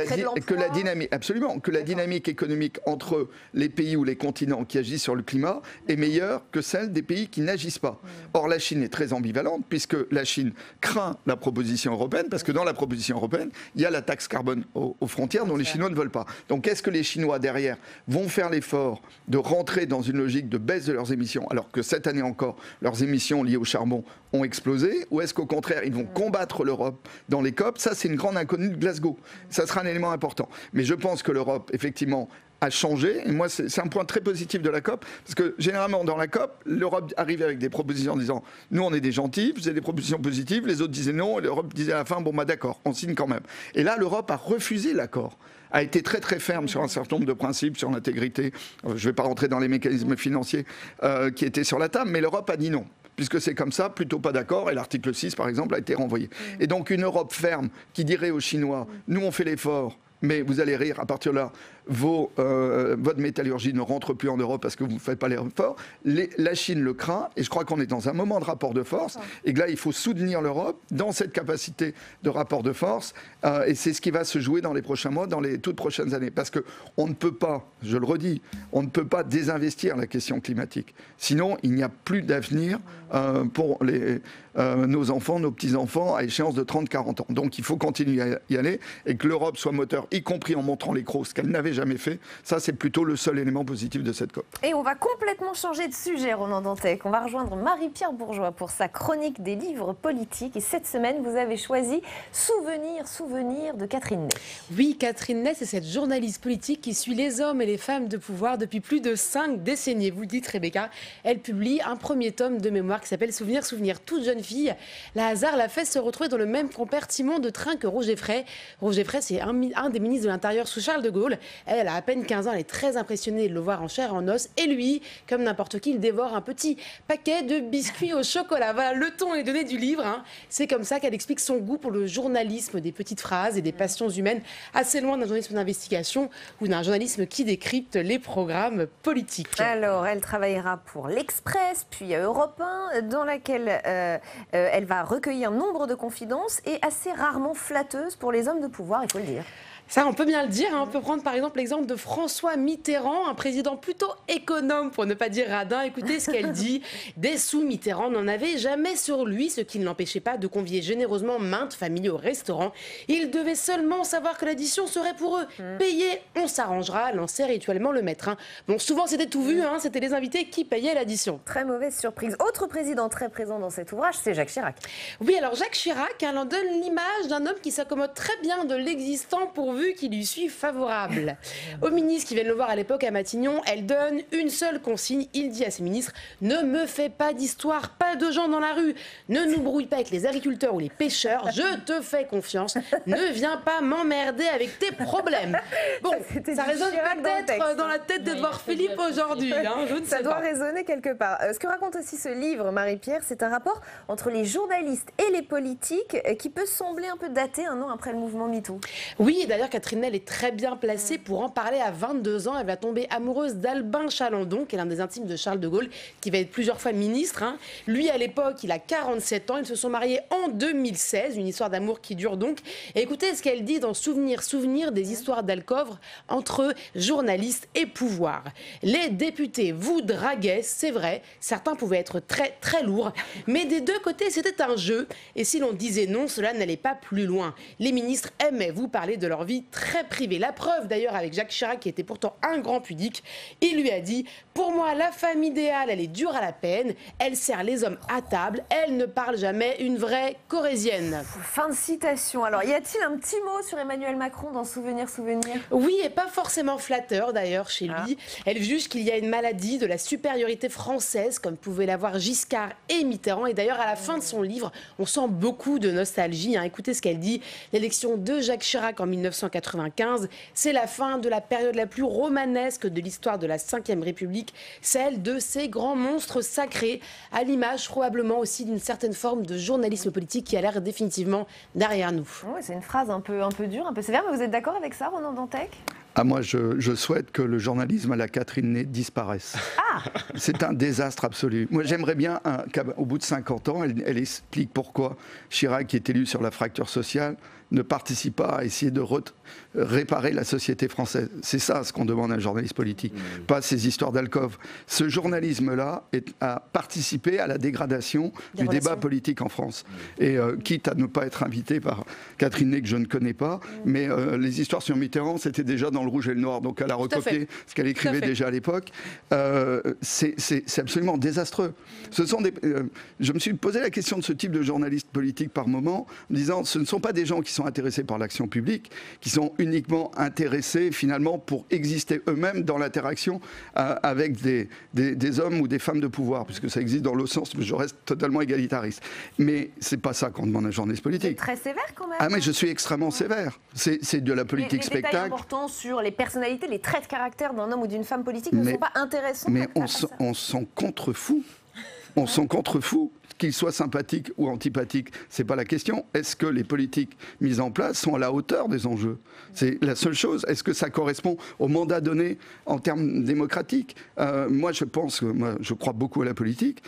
la dynamique, absolument, que la dynamique économique entre les pays ou les continents qui agissent sur le climat est meilleure que celle des pays qui n'agissent pas. Or, la Chine est très ambivalente puisque la Chine craint la proposition européenne parce que dans la proposition européenne, il y a la taxe carbone aux frontières dont les Chinois ne veulent pas. Donc, est-ce que les Chinois derrière vont faire l'effort de rentrer dans une logique de baisse de leurs émissions alors que cette année encore, leurs émissions liées au charbon ont explosé, ou est-ce qu'au contraire, ils vont combattre l'Europe dans les COP ? Ça, c'est une grande inconnue de Glasgow. Ça sera un élément important. Mais je pense que l'Europe, effectivement, a changé. Et moi, c'est un point très positif de la COP, parce que généralement, dans la COP, l'Europe arrive avec des propositions en disant « Nous, on est des gentils, vous avez des propositions positives », les autres disaient non, et l'Europe disait à la fin « Bon, bah d'accord, on signe quand même ». Et là, l'Europe a refusé l'accord, a été très très ferme sur un certain nombre de principes, sur l'intégrité. Je ne vais pas rentrer dans les mécanismes financiers qui étaient sur la table, mais l'Europe a dit non. puisque c'est comme ça, plutôt pas d'accord, et l'article 6, par exemple, a été renvoyé. Et donc une Europe ferme qui dirait aux Chinois, nous on fait l'effort, mais vous allez rire, à partir de là, votre métallurgie ne rentre plus en Europe parce que vous ne faites pas l'effort. La Chine le craint, et je crois qu'on est dans un moment de rapport de force, et que là, il faut soutenir l'Europe dans cette capacité de rapport de force, et c'est ce qui va se jouer dans les prochains mois, dans les toutes prochaines années. Parce qu'on ne peut pas, je le redis, on ne peut pas désinvestir la question climatique. Sinon, il n'y a plus d'avenir pour nos enfants, nos petits-enfants, à échéance de 30-40 ans. Donc il faut continuer à y aller, et que l'Europe soit moteur, y compris en montrant les crocs, ce qu'elle n'avait jamais fait. Ça, c'est plutôt le seul élément positif de cette COP. Et on va complètement changer de sujet, Ronan Dantec. On va rejoindre Marie-Pierre Bourgeois pour sa chronique des livres politiques. Et cette semaine, vous avez choisi Souvenir de Catherine Ney. Oui, Catherine Ney, c'est cette journaliste politique qui suit les hommes et les femmes de pouvoir depuis plus de 5 décennies. Vous le dites, Rebecca, elle publie un premier tome de mémoire qui s'appelle Souvenir. Toute jeune fille, le hasard l'a fait se retrouver dans le même compartiment de train que Roger Frey. Roger Frey, c'est un des ministres de l'Intérieur sous Charles de Gaulle. Elle a à peine 15 ans, elle est très impressionnée de le voir en chair et en os. Et lui, comme n'importe qui, il dévore un petit paquet de biscuits au chocolat. Voilà, le ton est donné du livre. Hein. C'est comme ça qu'elle explique son goût pour le journalisme des petites phrases et des passions humaines, assez loin d'un journalisme d'investigation ou d'un journalisme qui décrypte les programmes politiques. Alors, elle travaillera pour l'Express, puis à Europe 1, dans laquelle elle va recueillir nombre de confidences et assez rarement flatteuses pour les hommes de pouvoir, il faut le dire. Ça, on peut bien le dire. Hein. On peut prendre par exemple l'exemple de François Mitterrand, un président plutôt économe, pour ne pas dire radin. Écoutez ce qu'elle dit. Des sous, Mitterrand n'en avait jamais sur lui, ce qui ne l'empêchait pas de convier généreusement maintes familles au restaurant. Il devait seulement savoir que l'addition serait pour eux. Payé, on s'arrangera, lançait rituellement le maître. Hein. Bon, souvent c'était tout vu, hein. C'était les invités qui payaient l'addition. Très mauvaise surprise. Autre président très présent dans cet ouvrage, c'est Jacques Chirac. Oui, alors Jacques Chirac, hein, en donne l'image d'un homme qui s'accommode très bien de l'existant pourvu qui lui suis favorable. Aux ministres qui viennent le voir à l'époque à Matignon, elle donne une seule consigne. Il dit à ses ministres, ne me fais pas d'histoire, pas de gens dans la rue, ne nous brouille pas avec les agriculteurs ou les pêcheurs, je te fais confiance, ne viens pas m'emmerder avec tes problèmes. Bon, ça résonne peut-être dans la tête d'Edouard Philippe aujourd'hui. Hein, ça doit résonner quelque part. Ce que raconte aussi ce livre, Marie-Pierre, c'est un rapport entre les journalistes et les politiques qui peut sembler un peu daté un an après le mouvement MeToo. Oui, et d'ailleurs, Catherine Ney est très bien placée pour en parler. À 22 ans, elle va tomber amoureuse d'Albin Chalandon, qui est l'un des intimes de Charles de Gaulle, qui va être plusieurs fois ministre. Hein. Lui, à l'époque, il a 47 ans. Ils se sont mariés en 2016. Une histoire d'amour qui dure donc. Et écoutez ce qu'elle dit dans Souvenir des histoires d'alcôve entre journalistes et pouvoir. Les députés vous draguaient, c'est vrai. Certains pouvaient être très, très lourds. Mais des deux côtés, c'était un jeu. Et si l'on disait non, cela n'allait pas plus loin. Les ministres aimaient vous parler de leur vie très privée. La preuve d'ailleurs avec Jacques Chirac, qui était pourtant un grand pudique, il lui a dit « Pour moi, la femme idéale, elle est dure à la peine, elle sert les hommes à table, elle ne parle jamais, une vraie corésienne. » Fin de citation. Alors, y a-t-il un petit mot sur Emmanuel Macron dans Souvenir ? Oui, et pas forcément flatteur d'ailleurs chez lui. Elle juge qu'il y a une maladie de la supériorité française, comme pouvaient l'avoir Giscard et Mitterrand. Et d'ailleurs, à la fin de son livre, on sent beaucoup de nostalgie. Hein. Écoutez ce qu'elle dit. L'élection de Jacques Chirac en 1995, c'est la fin de la période la plus romanesque de l'histoire de la Ve République, celle de ces grands monstres sacrés, à l'image probablement aussi d'une certaine forme de journalisme politique qui a l'air définitivement derrière nous. Ouais, c'est une phrase un peu dure, un peu sévère, mais vous êtes d'accord avec ça, Ronan Dantec ? Moi, je souhaite que le journalisme à la Catherine Ney disparaisse. Ah ! C'est un désastre absolu. Moi, j'aimerais bien qu'au bout de 50 ans, elle explique pourquoi Chirac, qui est élu sur la fracture sociale, ne participe pas à essayer de réparer la société française. C'est ça ce qu'on demande à un journaliste politique, pas ces histoires d'alcôve. Ce journalisme-là a participé à la dégradation du débat politique en France. Et quitte à ne pas être invité par Catherine Ney, que je ne connais pas, mais les histoires sur Mitterrand, c'était déjà dans Le Rouge et le Noir, donc elle a recopié ce qu'elle écrivait déjà à l'époque. C'est absolument désastreux. Je me suis posé la question de ce type de journaliste politique par moment, en me disant, ce ne sont pas des gens qui sont intéressés par l'action publique, qui sont uniquement intéressés finalement pour exister eux-mêmes dans l'interaction avec des hommes ou des femmes de pouvoir, puisque ça existe dans l'autre sens, mais je reste totalement égalitariste. Mais c'est pas ça qu'on demande à un journaliste politique. C'est très sévère quand même. Ah mais je suis extrêmement sévère. C'est de la politique spectacle. Les détails importants sur les personnalités, les traits de caractère d'un homme ou d'une femme politique ne sont pas intéressants. Mais on s'en contrefou. on s'en contrefout. Qu'ils soient sympathiques ou antipathiques, c'est pas la question. Est-ce que les politiques mises en place sont à la hauteur des enjeux? C'est la seule chose. Est-ce que ça correspond au mandat donné en termes démocratiques? Moi, je crois beaucoup à la politique.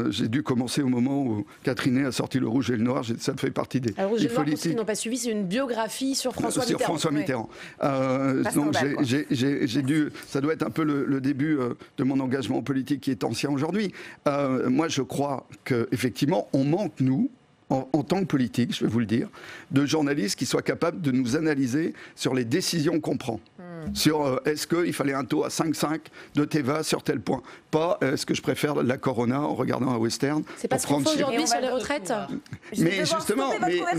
J'ai dû commencer au moment où Catherine a sorti Le Rouge et le Noir. Ça fait partie des Alors, Rouge et le Noir, pour ceux qui politiques. n'ont pas suivi, c'est une biographie sur François Mitterrand. Sur François Mitterrand. Donc j'ai dû. Ça doit être un peu le début de mon engagement politique qui est ancien aujourd'hui. Moi, je crois qu'effectivement, on manque, nous, en tant que politique, je vais vous le dire, de journalistes qui soient capables de nous analyser sur les décisions qu'on prend. Sur est-ce qu'il fallait un taux à 5,5 de Teva sur tel point. Pas est-ce que je préfère la Corona en regardant un western. C'est pas ce qu'on fait aujourd'hui sur les retraites. Mais justement,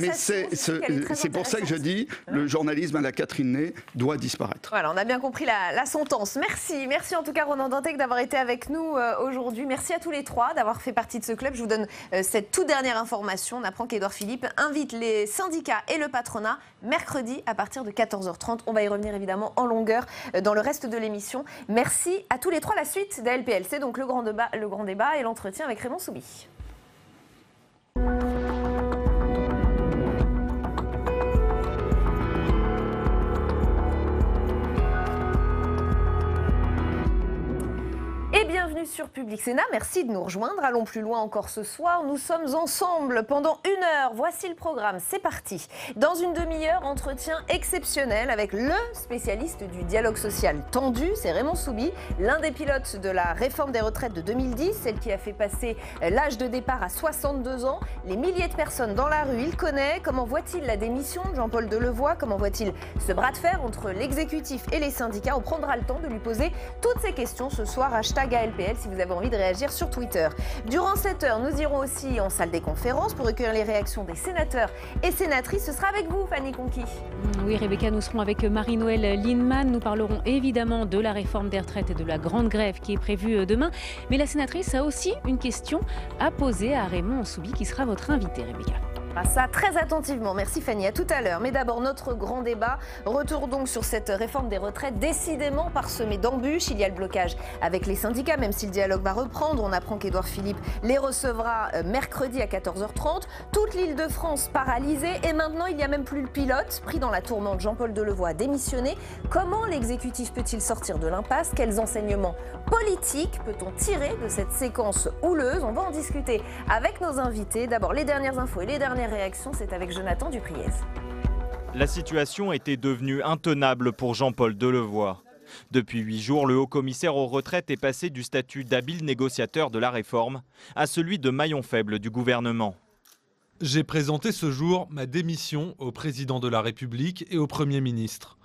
c'est pour ça que je dis le journalisme à la Catherine Ney doit disparaître. Voilà, on a bien compris la sentence. Merci en tout cas Ronan Dantec d'avoir été avec nous aujourd'hui. Merci à tous les trois d'avoir fait partie de ce club. Je vous donne cette toute dernière information. On apprend qu'Édouard Philippe invite les syndicats et le patronat mercredi à partir de 14h30. On va y revenir évidemment en longueur dans le reste de l'émission. Merci à tous les trois. La suite d'ALPL, c'est donc le grand débat et l'entretien avec Raymond Soubi. Et bienvenue sur Public Sénat, merci de nous rejoindre. Allons plus loin encore ce soir, nous sommes ensemble pendant 1 heure. Voici le programme, c'est parti. Dans une demi-heure, entretien exceptionnel avec le spécialiste du dialogue social tendu, c'est Raymond Soubi, l'un des pilotes de la réforme des retraites de 2010, celle qui a fait passer l'âge de départ à 62 ans. Les milliers de personnes dans la rue, il connaît. Comment voit-il la démission de Jean-Paul Delevoye? Comment voit-il ce bras de fer entre l'exécutif et les syndicats? On prendra le temps de lui poser toutes ces questions ce soir. #ALPL si vous avez envie de réagir sur Twitter. Durant cette heure, nous irons aussi en salle des conférences pour recueillir les réactions des sénateurs et sénatrices. Ce sera avec vous, Fanny Conquis. Oui, Rebecca, nous serons avec Marie-Noëlle Lienemann. Nous parlerons évidemment de la réforme des retraites et de la grande grève qui est prévue demain. Mais la sénatrice a aussi une question à poser à Raymond Soubi qui sera votre invité, Rebecca. Ça très attentivement. Merci Fanny, à tout à l'heure. Mais d'abord, notre grand débat. Retour donc sur cette réforme des retraites décidément parsemée d'embûches. Il y a le blocage avec les syndicats, même si le dialogue va reprendre. On apprend qu'Édouard Philippe les recevra mercredi à 14h30. Toute l'Île-de-France paralysée. Et maintenant, il n'y a même plus le pilote. Pris dans la tourmente, Jean-Paul Delevoye a démissionné. Comment l'exécutif peut-il sortir de l'impasse? Quels enseignements politiques peut-on tirer de cette séquence houleuse? On va en discuter avec nos invités. D'abord, les dernières infos et les dernières réaction, c'est avec Jonathan Dupriez. La situation était devenue intenable pour Jean-Paul Delevoye. Depuis 8 jours, le haut-commissaire aux retraites est passé du statut d'habile négociateur de la réforme à celui de maillon faible du gouvernement. J'ai présenté ce jour ma démission au président de la République et au Premier ministre.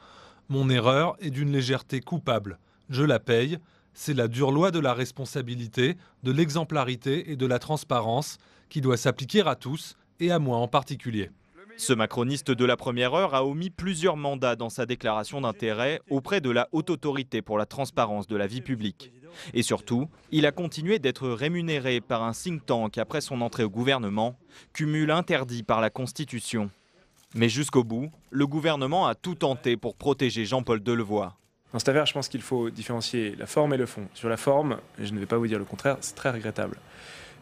Mon erreur est d'une légèreté coupable. Je la paye. C'est la dure loi de la responsabilité, de l'exemplarité et de la transparence qui doit s'appliquer à tous, et à moi en particulier. Ce macroniste de la première heure a omis plusieurs mandats dans sa déclaration d'intérêt auprès de la Haute Autorité pour la transparence de la vie publique. Et surtout, il a continué d'être rémunéré par un think tank après son entrée au gouvernement, cumul interdit par la Constitution. Mais jusqu'au bout, le gouvernement a tout tenté pour protéger Jean-Paul Delevoye. Dans cette affaire, je pense qu'il faut différencier la forme et le fond. Sur la forme, et je ne vais pas vous dire le contraire, c'est très regrettable.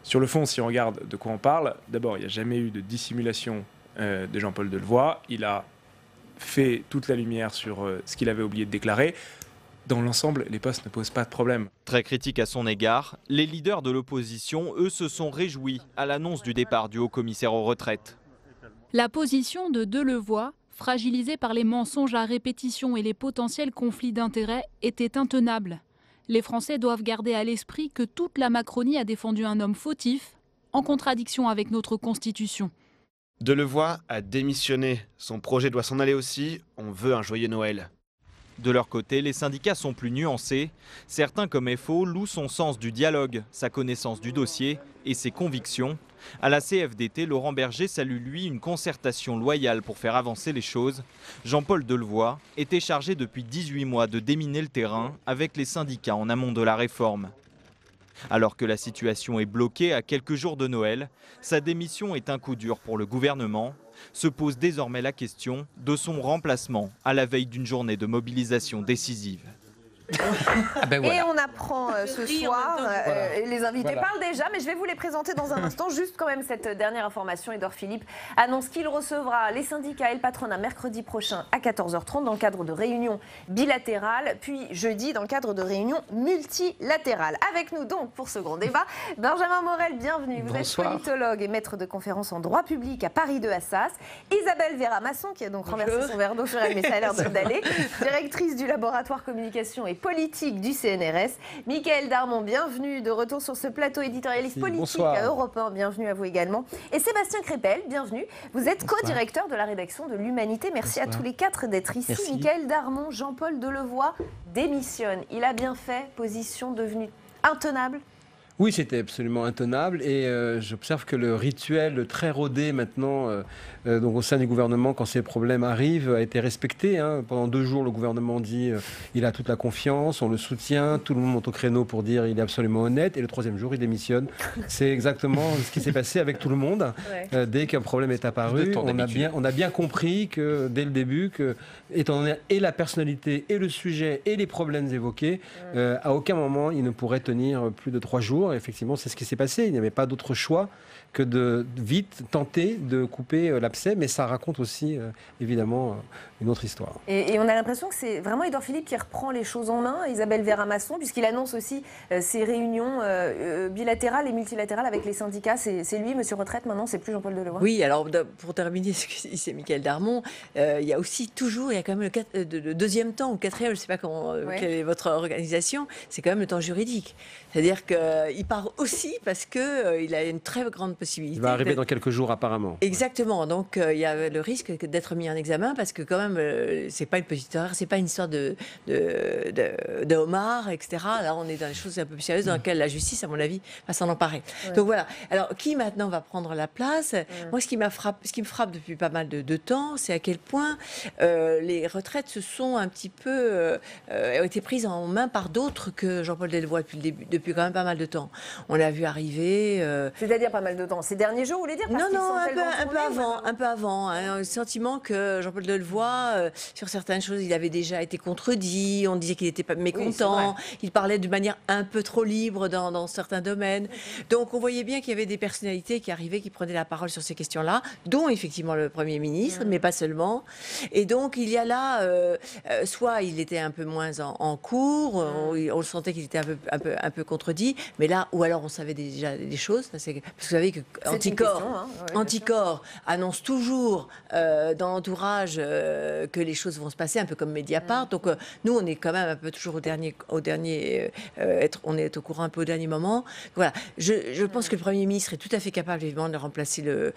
Sur le fond, si on regarde de quoi on parle, d'abord, il n'y a jamais eu de dissimulation de Jean-Paul Delevoye. Il a fait toute la lumière sur ce qu'il avait oublié de déclarer. Dans l'ensemble, les postes ne posent pas de problème. Très critique à son égard, les leaders de l'opposition, eux, se sont réjouis à l'annonce du départ du haut-commissaire aux retraites. La position de Delevoye, fragilisée par les mensonges à répétition et les potentiels conflits d'intérêts, était intenable. Les Français doivent garder à l'esprit que toute la Macronie a défendu un homme fautif, en contradiction avec notre Constitution. Delevoye a démissionné. Son projet doit s'en aller aussi. On veut un joyeux Noël. De leur côté, les syndicats sont plus nuancés. Certains, comme FO, louent son sens du dialogue, sa connaissance du dossier et ses convictions. À la CFDT, Laurent Berger salue lui une concertation loyale pour faire avancer les choses. Jean-Paul Delevoye était chargé depuis 18 mois de déminer le terrain avec les syndicats en amont de la réforme. Alors que la situation est bloquée à quelques jours de Noël, sa démission est un coup dur pour le gouvernement. Se pose désormais la question de son remplacement à la veille d'une journée de mobilisation décisive. Et on apprend ce soir, les invités Voilà. parlent déjà, mais je vais vous les présenter dans un instant. Juste quand même cette dernière information, Édouard Philippe annonce qu'il recevra les syndicats et le patronat mercredi prochain à 14h30 dans le cadre de réunions bilatérales, puis jeudi dans le cadre de réunions multilatérales. Avec nous donc pour ce grand débat, Benjamin Morel, bienvenue. Vous êtes politologue et maître de conférences en droit public à Paris 2 Assas. Isabelle Vera-Masson, qui a donc renversé son verre d'eau sur elle, mais ça a l'air d'aller, directrice du laboratoire communication et politique du CNRS. Mickaël Darmon, bienvenue de retour sur ce plateau, éditorialiste politique à Europe 1, bienvenue à vous également. Et Sébastien Crépel, bienvenue. Vous êtes co-directeur de la rédaction de l'Humanité. Merci à tous les quatre d'être ici. Mickaël Darmon, Jean-Paul Delevoye démissionne. Il a bien fait, position devenue intenable. Oui, c'était absolument intenable et j'observe que le rituel très rodé maintenant donc au sein du gouvernement quand ces problèmes arrivent a été respecté. Hein. Pendant 2 jours, le gouvernement dit il a toute la confiance, on le soutient, tout le monde monte au créneau pour dire il est absolument honnête et le 3e jour, il démissionne. C'est exactement ce qui s'est passé avec tout le monde. Dès qu'un problème est apparu, on a bien compris que dès le début, que, étant donné et la personnalité et le sujet et les problèmes évoqués, à aucun moment il ne pourrait tenir plus de 3 jours. Effectivement, c'est ce qui s'est passé. Il n'y avait pas d'autre choix que de vite tenter de couper l'abcès, mais ça raconte aussi évidemment une autre histoire. Et on a l'impression que c'est vraiment Édouard Philippe qui reprend les choses en main, Isabelle Vera-Masson, puisqu'il annonce aussi ses réunions bilatérales et multilatérales avec les syndicats. C'est lui, monsieur Retraite, maintenant, c'est plus Jean-Paul Delevoye. Oui, alors pour terminer ce que dit c'est Mickaël Darmon, il y a aussi toujours, il y a quand même le 2e temps, ou 4e, je ne sais pas quelle est votre organisation, c'est quand même le temps juridique. C'est-à-dire qu'il part aussi parce qu'il a une très grande possibilité. Il va arriver dans quelques jours apparemment. Exactement, donc il y a le risque d'être mis en examen parce que quand même, c'est pas une petite erreur, c'est pas une histoire de homard, etc. Là, on est dans les choses un peu plus sérieuses dans lesquelles la justice, à mon avis, va s'en emparer. Donc voilà. Alors, qui maintenant va prendre la place? Moi, ce qui me frappe depuis pas mal de temps, c'est à quel point les retraites se sont un petit peu ont été prises en main par d'autres que Jean-Paul Delevoye depuis quand même pas mal de temps. On l'a vu arriver. C'est-à-dire pas mal de temps. Ces derniers jours, vous voulez dire? Non, un peu avant. Hein, le sentiment que Jean-Paul Delevoye, sur certaines choses, il avait déjà été contredit. On disait qu'il n'était pas mécontent. Il parlait de manière un peu trop libre dans certains domaines. Donc, on voyait bien qu'il y avait des personnalités qui arrivaient, qui prenaient la parole sur ces questions-là, dont effectivement le Premier ministre, mais pas seulement. Et donc, il y a là, soit il était un peu moins en cours, on le sentait qu'il était un peu contredit, mais là, ou alors on savait déjà des choses. Parce que vous savez que Anticor annonce toujours dans l'entourage que les choses vont se passer, un peu comme Mediapart. Donc nous, on est quand même un peu toujours on est au courant un peu au dernier moment. Voilà. Je pense que le Premier ministre est tout à fait capable, évidemment, de remplacer le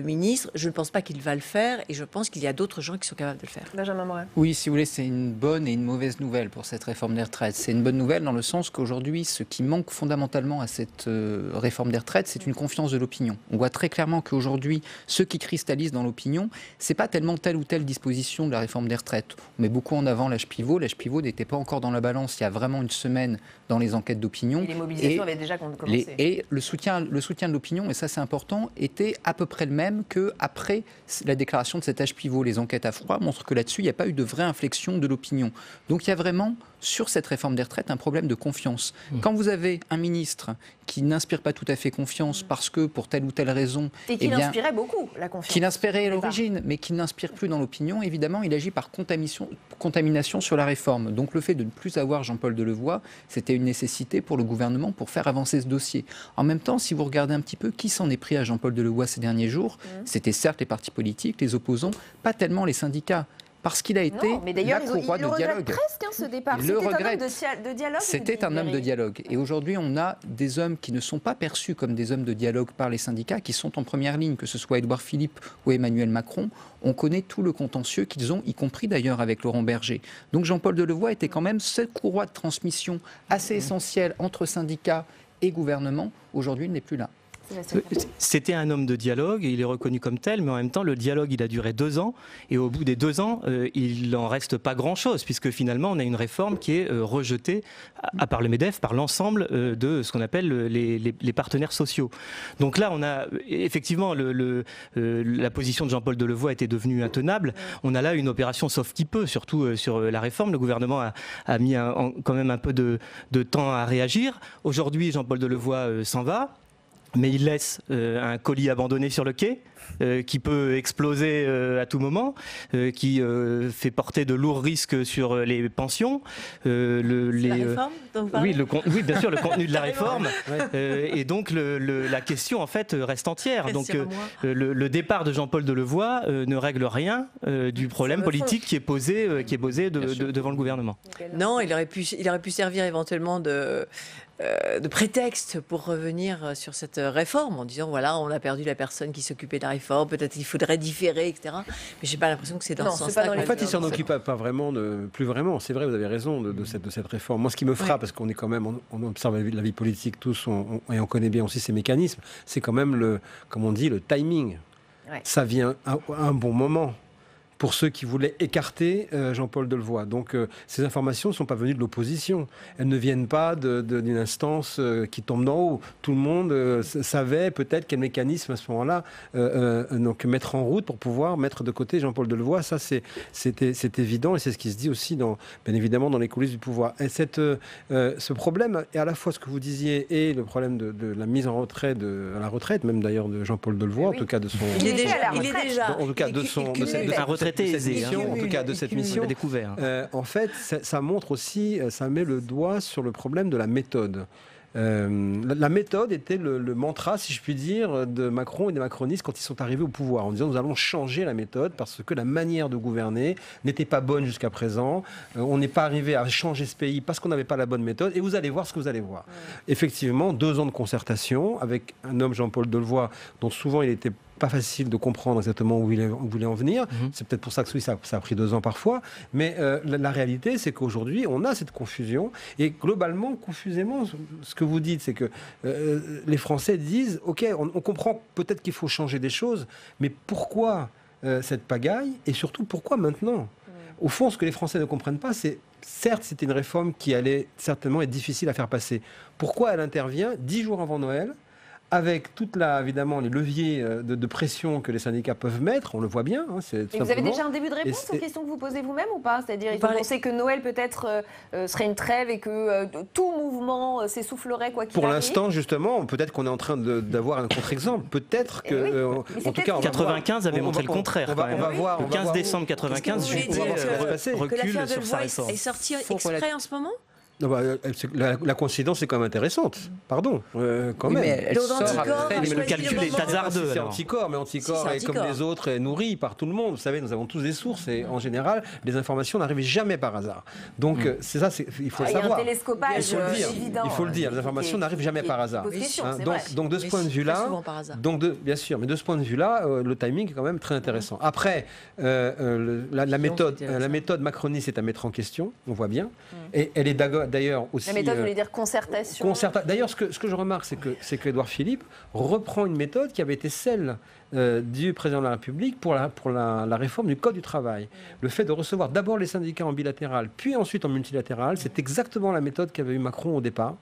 ministre. Je ne pense pas qu'il va le faire et je pense qu'il y a d'autres gens qui sont capables de le faire. Benjamin Morel. Oui, si vous voulez, c'est une bonne et une mauvaise nouvelle pour cette réforme des retraites. C'est une bonne nouvelle dans le sens qu'aujourd'hui, ce qui manque fondamentalement à cette réforme des retraites, c'est une confiance de l'opinion. On voit très clairement qu'aujourd'hui, ce qui cristallise dans l'opinion, c'est pas tellement telle ou telle disposition de la réforme des retraites. On met beaucoup en avant l'âge pivot. L'âge pivot n'était pas encore dans la balance il y a vraiment une semaine dans les enquêtes d'opinion. Et les mobilisations avaient déjà commencé. Et le soutien de l'opinion, et ça c'est important, était à peu près le même qu'après la déclaration de cet âge pivot. Les enquêtes à froid montrent que là-dessus, il n'y a pas eu de vraie inflexion de l'opinion. Donc il y a vraiment, sur cette réforme des retraites, un problème de confiance. Quand vous avez un ministre qui n'inspire pas tout à fait confiance parce que, pour telle ou telle raison... Et qui l'inspirait beaucoup, la confiance. Qui l'inspirait à l'origine, mais qui n'inspire plus dans l'opinion, évidemment, il agit par contamination sur la réforme. Donc le fait de ne plus avoir Jean-Paul Delevoye, c'était une nécessité pour le gouvernement pour faire avancer ce dossier. En même temps, si vous regardez un petit peu qui s'en est pris à Jean-Paul Delevoye ces derniers jours, c'était certes les partis politiques, les opposants, pas tellement les syndicats. Parce qu'il a été la courroie de dialogue. Presque ce départ. C'était un homme de dialogue. C'était un homme de dialogue. Et aujourd'hui, on a des hommes qui ne sont pas perçus comme des hommes de dialogue par les syndicats, qui sont en première ligne, que ce soit Édouard Philippe ou Emmanuel Macron. On connaît tout le contentieux qu'ils ont, y compris d'ailleurs avec Laurent Berger. Donc Jean-Paul Delevoye était quand même cette courroie de transmission assez essentielle entre syndicats et gouvernement. Aujourd'hui, il n'est plus là. C'était un homme de dialogue, il est reconnu comme tel, mais en même temps, le dialogue, il a duré 2 ans, et au bout des 2 ans, il n'en reste pas grand-chose, puisque finalement, on a une réforme qui est rejetée, à part le MEDEF, par l'ensemble de ce qu'on appelle les partenaires sociaux. Donc là, on a effectivement, la position de Jean-Paul Delevoye était devenue intenable. On a là une opération sauf qui peut, surtout sur la réforme. Le gouvernement a mis quand même un peu de temps à réagir. Aujourd'hui, Jean-Paul Delevoye s'en va. Mais il laisse un colis abandonné sur le quai qui peut exploser à tout moment, qui fait porter de lourds risques sur les pensions. La réforme dont vous parlez ? Oui, bien sûr, le contenu de la réforme. Et donc la question en fait reste entière. Donc le départ de Jean-Paul Delevoye ne règle rien du problème politique qui est posé devant le gouvernement. Non, il aurait pu servir éventuellement de prétexte pour revenir sur cette réforme en disant voilà, on a perdu la personne qui s'occupait de la réforme, peut-être qu'il faudrait différer, etc. Mais j'ai pas l'impression que c'est dans ce sens-là. En fait, il s'en occupe pas vraiment, plus vraiment. C'est vrai, vous avez raison de cette réforme. Moi, ce qui me frappe, parce qu'on est quand même, on observe la vie politique tous, et on connaît bien aussi ces mécanismes, c'est quand même comme on dit, le timing. Ouais. Ça vient à un bon moment. Pour ceux qui voulaient écarter Jean-Paul Delevoye. Donc ces informations ne sont pas venues de l'opposition. Elles ne viennent pas d'une instance qui tombe d'en haut. Tout le monde savait peut-être quel mécanisme à ce moment-là donc mettre en route pour pouvoir mettre de côté Jean-Paul Delevoye. Ça, c'est évident et c'est ce qui se dit aussi, bien évidemment, dans les coulisses du pouvoir. Et ce problème est à la fois ce que vous disiez et le problème de la mise en retrait, à la retraite, même d'ailleurs de Jean-Paul Delevoye, en tout cas de son... Il est déjà... En tout cas de sa retraite. En tout cas de cette mission, découvert. En fait, ça montre aussi, ça met le doigt sur le problème de la méthode. La méthode était le mantra, si je puis dire, de Macron et des macronistes quand ils sont arrivés au pouvoir, en disant nous allons changer la méthode parce que la manière de gouverner n'était pas bonne jusqu'à présent. On n'est pas arrivé à changer ce pays parce qu'on n'avait pas la bonne méthode et vous allez voir ce que vous allez voir. Effectivement, 2 ans de concertation avec un homme, Jean-Paul Delevoye, dont souvent il était pas facile de comprendre exactement où il voulait en venir. C'est peut-être pour ça que oui, ça a pris 2 ans parfois. Mais la réalité, c'est qu'aujourd'hui, on a cette confusion. Et globalement, confusément, ce que vous dites, c'est que les Français disent, OK, on comprend peut-être qu'il faut changer des choses, mais pourquoi cette pagaille ? Et surtout, pourquoi maintenant ? Au fond, ce que les Français ne comprennent pas, c'est, certes, c'était une réforme qui allait certainement être difficile à faire passer. Pourquoi elle intervient 10 jours avant Noël ? Avec évidemment les leviers de pression que les syndicats peuvent mettre, on le voit bien. Et vous avez déjà un début de réponse aux questions que vous posez vous-même ou pas ? C'est-à-dire, vous pensez que Noël peut-être serait une trêve et que tout mouvement s'essoufflerait quoi qu'il arrive ? Pour l'instant, justement, peut-être qu'on est en train d'avoir un contre-exemple. Peut-être que, en tout cas, 95 avait montré le contraire. On va voir. Le 15 décembre 95, recule sur sa réforme. Est sorti exprès en ce moment ? Non, la coïncidence est quand même intéressante. Pardon, quand même. Mais le calcul est hasardeux. C'est Anticor, mais Anticor est comme les autres, est nourri par tout le monde. Vous savez, nous avons tous des sources et en général, les informations n'arrivent jamais par hasard. Donc c'est ça, il faut le savoir. Il y a un télescopage évident. Il faut le dire. Les informations n'arrivent jamais par hasard. Donc de ce point de vue-là, bien sûr, mais de ce point de vue-là, le timing est quand même très intéressant. Après, la méthode macroniste est à mettre en question. On voit bien, et elle est d'ailleurs aussi... La méthode, vous voulez dire concertation. D'ailleurs, ce que je remarque, c'est que Édouard Philippe reprend une méthode qui avait été celle du président de la République pour la réforme du Code du travail. Le fait de recevoir d'abord les syndicats en bilatéral, puis ensuite en multilatéral, c'est exactement la méthode qu'avait eu Macron au départ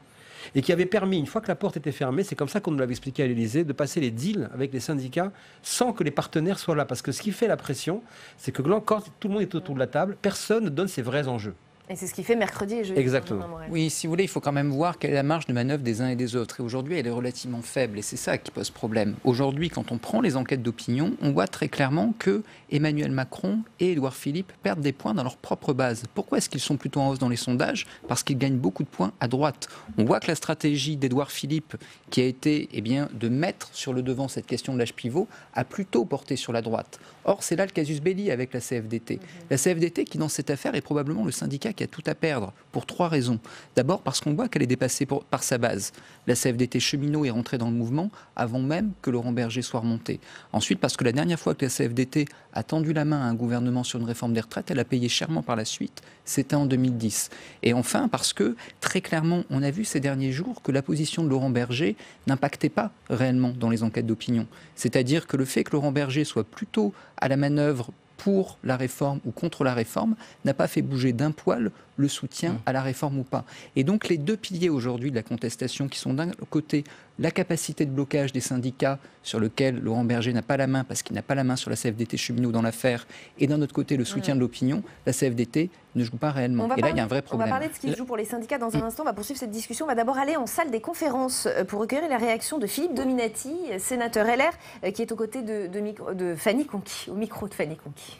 et qui avait permis, une fois que la porte était fermée, c'est comme ça qu'on nous l'avait expliqué à l'Élysée, de passer les deals avec les syndicats sans que les partenaires soient là. Parce que ce qui fait la pression, c'est que quand tout le monde est autour de la table, personne ne donne ses vrais enjeux. Et c'est ce qui fait mercredi et jeudi. Exactement. Oui, si vous voulez, il faut quand même voir quelle est la marge de manœuvre des uns et des autres. Et aujourd'hui, elle est relativement faible. Et c'est ça qui pose problème. Aujourd'hui, quand on prend les enquêtes d'opinion, on voit très clairement que Emmanuel Macron et Édouard Philippe perdent des points dans leur propre base. Pourquoi est-ce qu'ils sont plutôt en hausse dans les sondages ? Parce qu'ils gagnent beaucoup de points à droite. On voit que la stratégie d'Édouard Philippe, qui a été de mettre sur le devant cette question de l'âge pivot, a plutôt porté sur la droite. Or, c'est là le casus belli avec la CFDT. La CFDT qui, dans cette affaire, est probablement le syndicat qui a tout à perdre, pour 3 raisons. D'abord parce qu'on voit qu'elle est dépassée par sa base. La CFDT cheminot est rentrée dans le mouvement avant même que Laurent Berger soit remonté. Ensuite, parce que la dernière fois que la CFDT a tendu la main à un gouvernement sur une réforme des retraites, elle a payé chèrement par la suite. C'était en 2010. Et enfin, parce que, très clairement, on a vu ces derniers jours que la position de Laurent Berger n'impactait pas réellement dans les enquêtes d'opinion. C'est-à-dire que le fait que Laurent Berger soit plutôt à la manœuvre pour la réforme ou contre la réforme n'a pas fait bouger d'un poil le soutien à la réforme ou pas. Et donc les 2 piliers aujourd'hui de la contestation qui sont d'un côté la capacité de blocage des syndicats sur lequel Laurent Berger n'a pas la main parce qu'il n'a pas la main sur la CFDT cheminot dans l'affaire, et d'un autre côté le soutien de l'opinion, la CFDT ne joue pas réellement. Et là il y a un vrai problème. On va parler de ce qui se joue pour les syndicats dans un instant. On va poursuivre cette discussion. On va d'abord aller en salle des conférences pour recueillir la réaction de Philippe Dominati, sénateur LR, qui est aux côtés de Fanny Conqui, au micro de Fanny Conqui.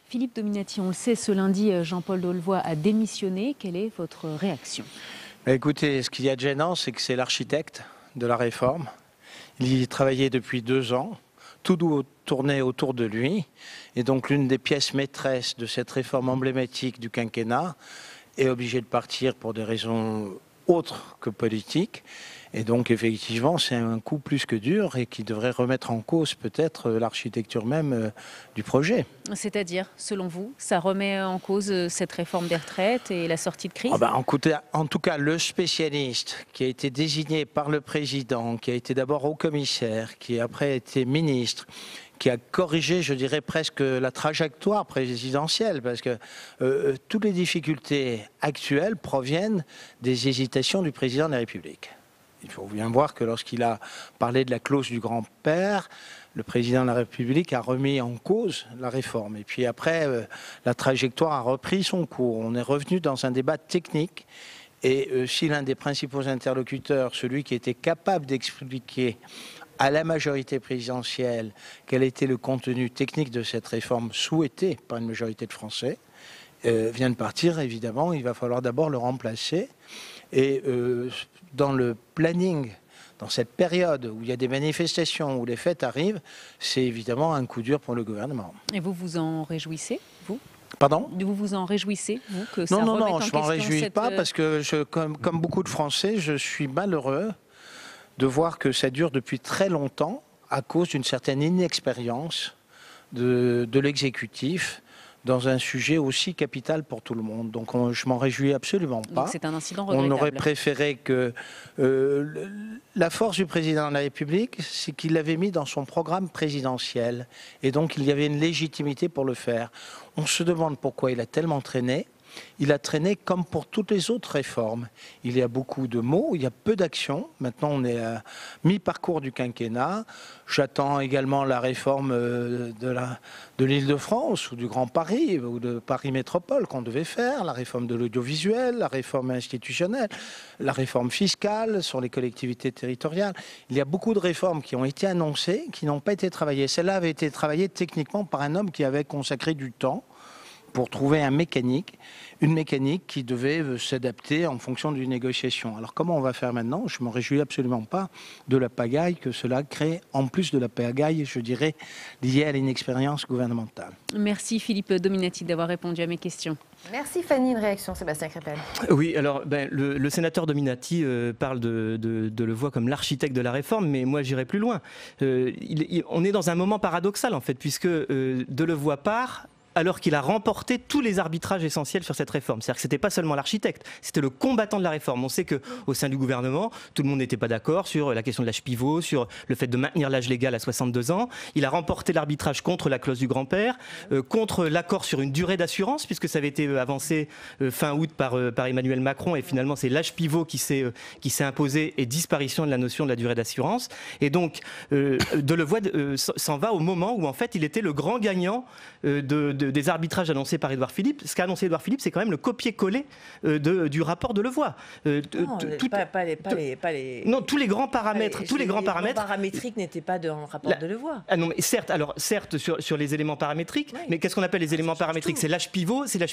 Philippe Dominati, on le sait, ce lundi, Jean-Paul Delevoye a démissionné. Quelle est votre réaction ? Écoutez, ce qu'il y a de gênant, c'est que c'est l'architecte de la réforme. Il y travaillait depuis 2 ans. Tout tournait autour de lui. Et donc l'une des pièces maîtresses de cette réforme emblématique du quinquennat est obligée de partir pour des raisons autres que politiques. Et donc effectivement, c'est un coup plus que dur et qui devrait remettre en cause peut-être l'architecture même du projet. C'est-à-dire, selon vous, ça remet en cause cette réforme des retraites et la sortie de crise ? En tout cas, le spécialiste qui a été désigné par le président, qui a été d'abord haut-commissaire, qui après a été ministre, qui a corrigé, je dirais, presque la trajectoire présidentielle, parce que toutes les difficultés actuelles proviennent des hésitations du président de la République. Il faut bien voir que lorsqu'il a parlé de la clause du grand-père, le président de la République a remis en cause la réforme. Et puis après, la trajectoire a repris son cours. On est revenu dans un débat technique. Et si l'un des principaux interlocuteurs, celui qui était capable d'expliquer à la majorité présidentielle quel était le contenu technique de cette réforme souhaitée par une majorité de Français, vient de partir, évidemment, il va falloir d'abord le remplacer. Et dans le planning, dans cette période où il y a des manifestations, où les fêtes arrivent, c'est évidemment un coup dur pour le gouvernement. Et vous vous en réjouissez, vous ? Pardon ? Vous vous en réjouissez, vous, que ça Non, remette en je question m'en réjouis pas parce que, comme beaucoup de Français, je suis malheureux de voir que ça dure depuis très longtemps à cause d'une certaine inexpérience de l'exécutif dans un sujet aussi capital pour tout le monde. Donc je m'en réjouis absolument pas. Donc c'est un incident regrettable. On aurait préféré que... la force du président de la République, c'est qu'il l'avait mis dans son programme présidentiel. Et donc il y avait une légitimité pour le faire. On se demande pourquoi il a tellement traîné. Il a traîné comme pour toutes les autres réformes. Il y a beaucoup de mots, il y a peu d'actions. Maintenant, on est à mi-parcours du quinquennat. J'attends également la réforme de l'Île-de-France ou du Grand Paris ou de Paris Métropole qu'on devait faire, la réforme de l'audiovisuel, la réforme institutionnelle, la réforme fiscale sur les collectivités territoriales. Il y a beaucoup de réformes qui ont été annoncées, qui n'ont pas été travaillées. Celle-là avait été travaillée techniquement par un homme qui avait consacré du temps pour trouver une mécanique qui devait s'adapter en fonction d'une négociation. Alors comment on va faire maintenant ? Je ne me réjouis absolument pas de la pagaille que cela crée, en plus de la pagaille, je dirais, liée à l'inexpérience gouvernementale. Merci Philippe Dominati d'avoir répondu à mes questions. Merci Fanny, une réaction, Sébastien Crépel. Oui, alors le sénateur Dominati parle de Delevoye comme l'architecte de la réforme, mais moi j'irai plus loin. On est dans un moment paradoxal en fait, puisque Delevoye part alors qu'il a remporté tous les arbitrages essentiels sur cette réforme. C'est-à-dire que ce n'était pas seulement l'architecte, c'était le combattant de la réforme. On sait qu'au sein du gouvernement, tout le monde n'était pas d'accord sur la question de l'âge pivot, sur le fait de maintenir l'âge légal à 62 ans. Il a remporté l'arbitrage contre la clause du grand-père, contre l'accord sur une durée d'assurance, puisque ça avait été avancé fin août par Emmanuel Macron, et finalement c'est l'âge pivot qui s'est imposé et disparition de la notion de la durée d'assurance. Et donc, Delevoye s'en va au moment où en fait il était le grand gagnant des arbitrages annoncés par Édouard Philippe. Ce qu'a annoncé Édouard Philippe, c'est quand même le copier-coller du rapport Delevoye. Non, tous les grands paramètres. Les éléments paramétriques n'étaient pas dans le rapport Delevoye. Ah non, mais certes sur les éléments paramétriques, mais qu'est-ce qu'on appelle les éléments paramétriques ? C'est l'âge pivot, C'est ça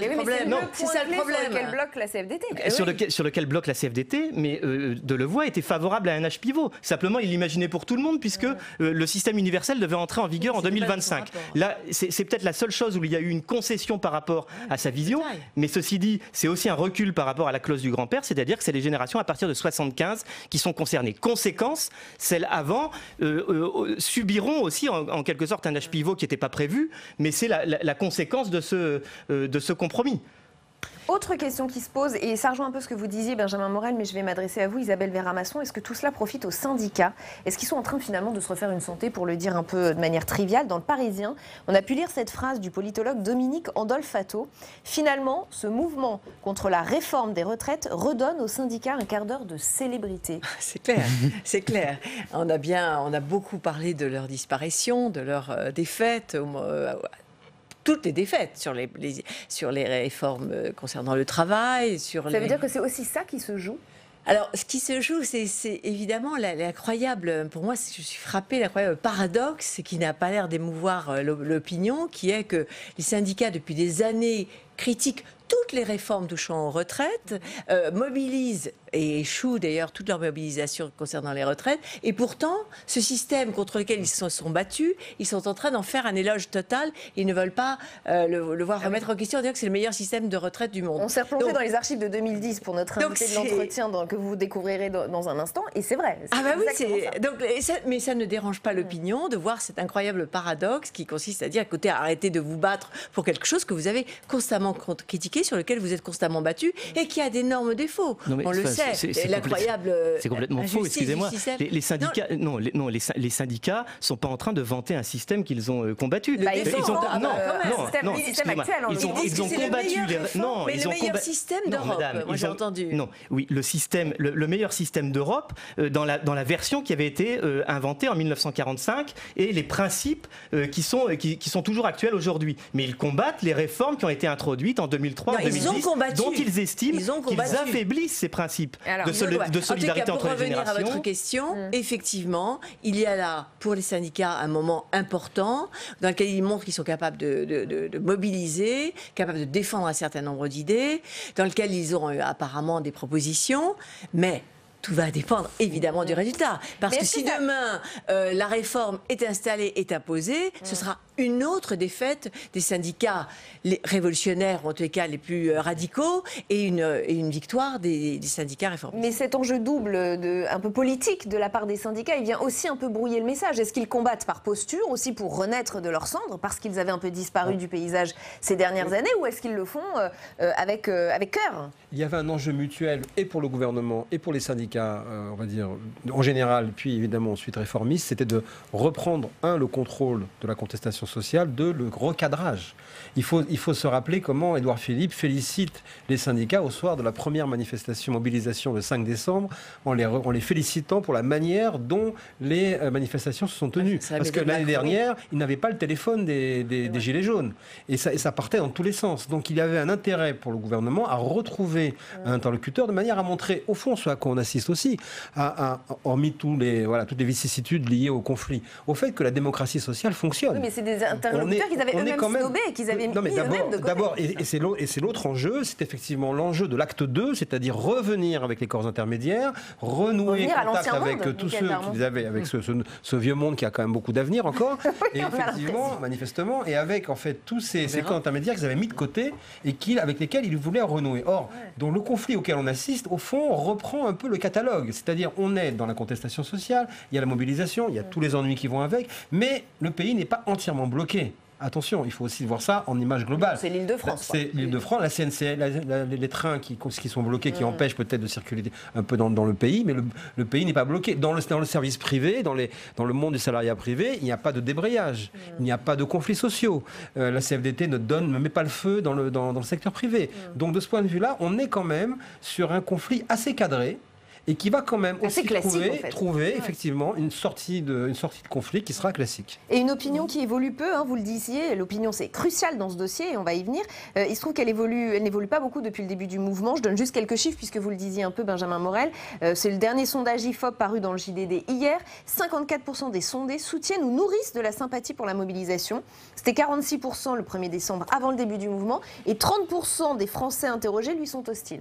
le problème. C'est ça le problème. Sur lequel bloque la CFDT. Sur lequel bloque la CFDT, mais Delevoye était favorable à un âge pivot. Simplement, il l'imaginait pour tout le monde, puisque le système universel devait entrer en vigueur en 2025. Là, c'est peut-être peut-être la seule chose où il y a eu une concession par rapport à sa vision. Mais ceci dit, c'est aussi un recul par rapport à la clause du grand-père, c'est-à-dire que c'est les générations à partir de 75 qui sont concernées. Conséquence, celles avant subiront aussi en quelque sorte un âge pivot qui n'était pas prévu, mais c'est la conséquence de ce compromis. Autre question qui se pose, et ça rejoint un peu ce que vous disiez, Benjamin Morel, mais je vais m'adresser à vous, Isabelle Véramasson. Est-ce que tout cela profite aux syndicats? Est-ce qu'ils sont en train finalement de se refaire une santé, pour le dire un peu de manière triviale? Dans le Parisien, on a pu lire cette phrase du politologue Dominique Andolfato. Finalement, ce mouvement contre la réforme des retraites redonne aux syndicats un quart d'heure de célébrité. C'est clair, c'est clair. On a beaucoup parlé de leur disparition, de leur défaite. Toutes les défaites sur les réformes concernant le travail. Ça veut dire que c'est aussi ça qui se joue? Alors, ce qui se joue, c'est évidemment l'incroyable, pour moi, je suis frappée, l'incroyable paradoxe qui n'a pas l'air d'émouvoir l'opinion, qui est que les syndicats, depuis des années, critiquent toutes les réformes touchant aux retraites, mobilisent et échouent d'ailleurs toute leur mobilisation concernant les retraites. Et pourtant, ce système contre lequel ils se sont battus, ils sont en train d'en faire un éloge total. Ils ne veulent pas le voir remettre en question, dire que c'est le meilleur système de retraite du monde. On s'est replongé dans les archives de 2010 pour notre invité de l'entretien que vous découvrirez dans un instant. Et c'est vrai. Ah bah oui, mais ça ne dérange pas l'opinion de voir cet incroyable paradoxe qui consiste à dire, écoutez, arrêtez de vous battre pour quelque chose que vous avez constamment critiqué, sur lequel vous êtes constamment battu et qui a d'énormes défauts. On le sait. C'est complètement faux, excusez-moi. Les syndicats, les syndicats sont pas en train de vanter un système qu'ils ont combattu. Ils ont combattu le meilleur système d'Europe. Moi j'ai entendu. Non, oui, le meilleur système d'Europe dans la version qui avait été inventée en 1945 et les principes qui sont toujours actuels aujourd'hui. Mais ils combattent les réformes qui ont été introduites en 2003, 2010, dont ils estiment qu'ils affaiblissent ces principes de solidarité entre les générations. Pour revenir à votre question, effectivement, il y a là, pour les syndicats, un moment important dans lequel ils montrent qu'ils sont capables de mobiliser, capables de défendre un certain nombre d'idées, dans lequel ils ont apparemment des propositions, mais tout va dépendre évidemment du résultat. Parce que si demain la réforme est installée, est imposée, ce sera une autre défaite des syndicats révolutionnaires, ou en tous les cas les plus radicaux, et une victoire des syndicats réformistes. Mais cet enjeu double, un peu politique de la part des syndicats, il vient aussi un peu brouiller le message. Est-ce qu'ils combattent par posture, aussi pour renaître de leurs cendres, parce qu'ils avaient un peu disparu du paysage ces dernières années, ou est-ce qu'ils le font avec cœur? Il y avait un enjeu mutuel et pour le gouvernement et pour les syndicats, on va dire, en général, puis évidemment ensuite réformistes, c'était de reprendre, le contrôle de la contestation sociale, le recadrage. Il faut se rappeler comment Édouard Philippe félicite les syndicats au soir de la première mobilisation le 5 décembre, en les félicitant pour la manière dont les manifestations se sont tenues. Parce que l'année dernière, ils n'avaient pas le téléphone des Gilets jaunes. Et ça partait dans tous les sens. Donc il y avait un intérêt pour le gouvernement à retrouver un interlocuteur de manière à montrer, au fond, ce à quoi on assiste aussi, hormis toutes les vicissitudes liées au conflit, au fait que la démocratie sociale fonctionne. Oui, mais c'est des interlocuteurs qu'ils avaient eux-mêmes snobés, qu'ils avaient mis eux-mêmes de côté. D'abord, et c'est l'autre enjeu, c'est effectivement l'enjeu de l'acte 2, c'est-à-dire revenir avec les corps intermédiaires, renouer contact avec tous ceux qu'ils avaient, avec ce vieux monde qui a quand même beaucoup d'avenir encore, et effectivement, manifestement, et avec en fait tous ces corps intermédiaires qu'ils avaient mis de côté et avec lesquels ils voulaient renouer. Or, dans le conflit auquel on assiste, au fond, on reprend un peu le catalogue, c'est-à-dire on est dans la contestation sociale, il y a la mobilisation, il y a tous les ennuis qui vont avec, mais le pays n'est pas entièrement bloqué. Attention, il faut aussi voir ça en image globale. C'est l'Île-de-France. C'est l'Île-de-France, la CNCL, les trains qui sont bloqués, qui empêchent peut-être de circuler un peu dans le pays, mais le pays n'est pas bloqué. Dans le service privé, dans le monde du salariat privé, il n'y a pas de débrayage, il n'y a pas de conflits sociaux. La CFDT ne met pas le feu dans le secteur privé. Donc de ce point de vue-là, on est quand même sur un conflit assez cadré, et qui va quand même aussi trouver effectivement une sortie de conflit qui sera classique. Et une opinion qui évolue peu, vous le disiez, l'opinion c'est crucial dans ce dossier et on va y venir. Il se trouve qu'elle n'évolue pas beaucoup depuis le début du mouvement. Je donne juste quelques chiffres puisque vous le disiez un peu, Benjamin Morel. C'est le dernier sondage IFOP paru dans le JDD hier. 54% des sondés soutiennent ou nourrissent de la sympathie pour la mobilisation. C'était 46% le 1er décembre avant le début du mouvement et 30% des Français interrogés lui sont hostiles.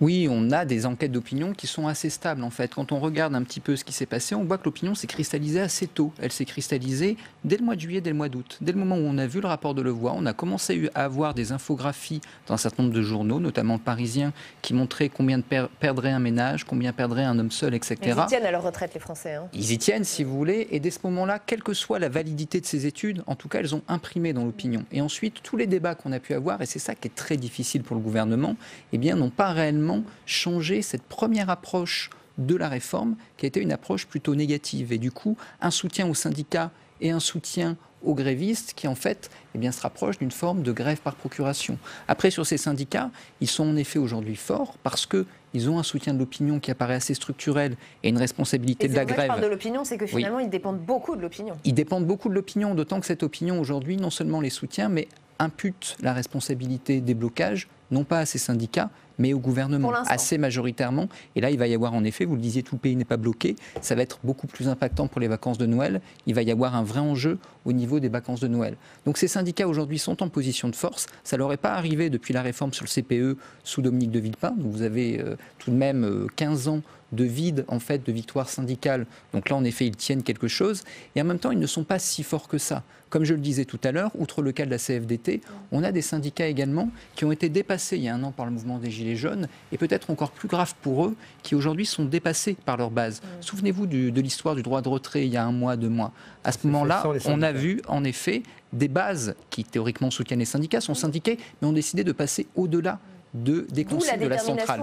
Oui, on a des enquêtes d'opinion qui sont assez assez stable en fait. Quand on regarde un petit peu ce qui s'est passé, on voit que l'opinion s'est cristallisée assez tôt. Elle s'est cristallisée dès le mois de juillet, dès le mois d'août. Dès le moment où on a vu le rapport de Levoix, on a commencé à avoir des infographies dans un certain nombre de journaux, notamment le Parisien, qui montraient combien perdrait un ménage, combien perdrait un homme seul, etc. Ils y tiennent à leur retraite, les Français. Hein. Ils y tiennent, si vous voulez, et dès ce moment-là, quelle que soit la validité de ces études, en tout cas, elles ont imprimé dans l'opinion. Et ensuite, tous les débats qu'on a pu avoir, et c'est ça qui est très difficile pour le gouvernement, eh bien, n'ont pas réellement changé cette première approche de la réforme, qui a été une approche plutôt négative. Et du coup, un soutien aux syndicats et un soutien aux grévistes qui, en fait, eh bien, se rapprochent d'une forme de grève par procuration. Après, sur ces syndicats, ils sont en effet aujourd'hui forts parce qu'ils ont un soutien de l'opinion qui apparaît assez structurel et une responsabilité de la grève. Je parle de l'opinion, c'est que finalement, ils dépendent beaucoup de l'opinion. Ils dépendent beaucoup de l'opinion, d'autant que cette opinion, aujourd'hui, non seulement les soutient, mais impute la responsabilité des blocages, non pas à ces syndicats, mais au gouvernement, assez majoritairement. Et là, il va y avoir en effet, vous le disiez, tout le pays n'est pas bloqué, ça va être beaucoup plus impactant pour les vacances de Noël, il va y avoir un vrai enjeu au niveau des vacances de Noël. Donc ces syndicats aujourd'hui sont en position de force, ça ne leur est pas arrivé depuis la réforme sur le CPE sous Dominique de Villepin, donc vous avez tout de même 15 ans de vide, en fait, de victoire syndicale. Donc là, en effet, ils tiennent quelque chose. Et en même temps, ils ne sont pas si forts que ça. Comme je le disais tout à l'heure, outre le cas de la CFDT, on a des syndicats également qui ont été dépassés il y a un an par le mouvement des Gilets jaunes, et peut-être encore plus grave pour eux, qui aujourd'hui sont dépassés par leur base. Souvenez-vous de l'histoire du droit de retrait il y a 1 mois, 2 mois. À ce moment-là, on a vu, en effet, des bases qui, théoriquement, soutiennent les syndicats, sont syndiquées, mais ont décidé de passer au-delà des consignes de la centrale.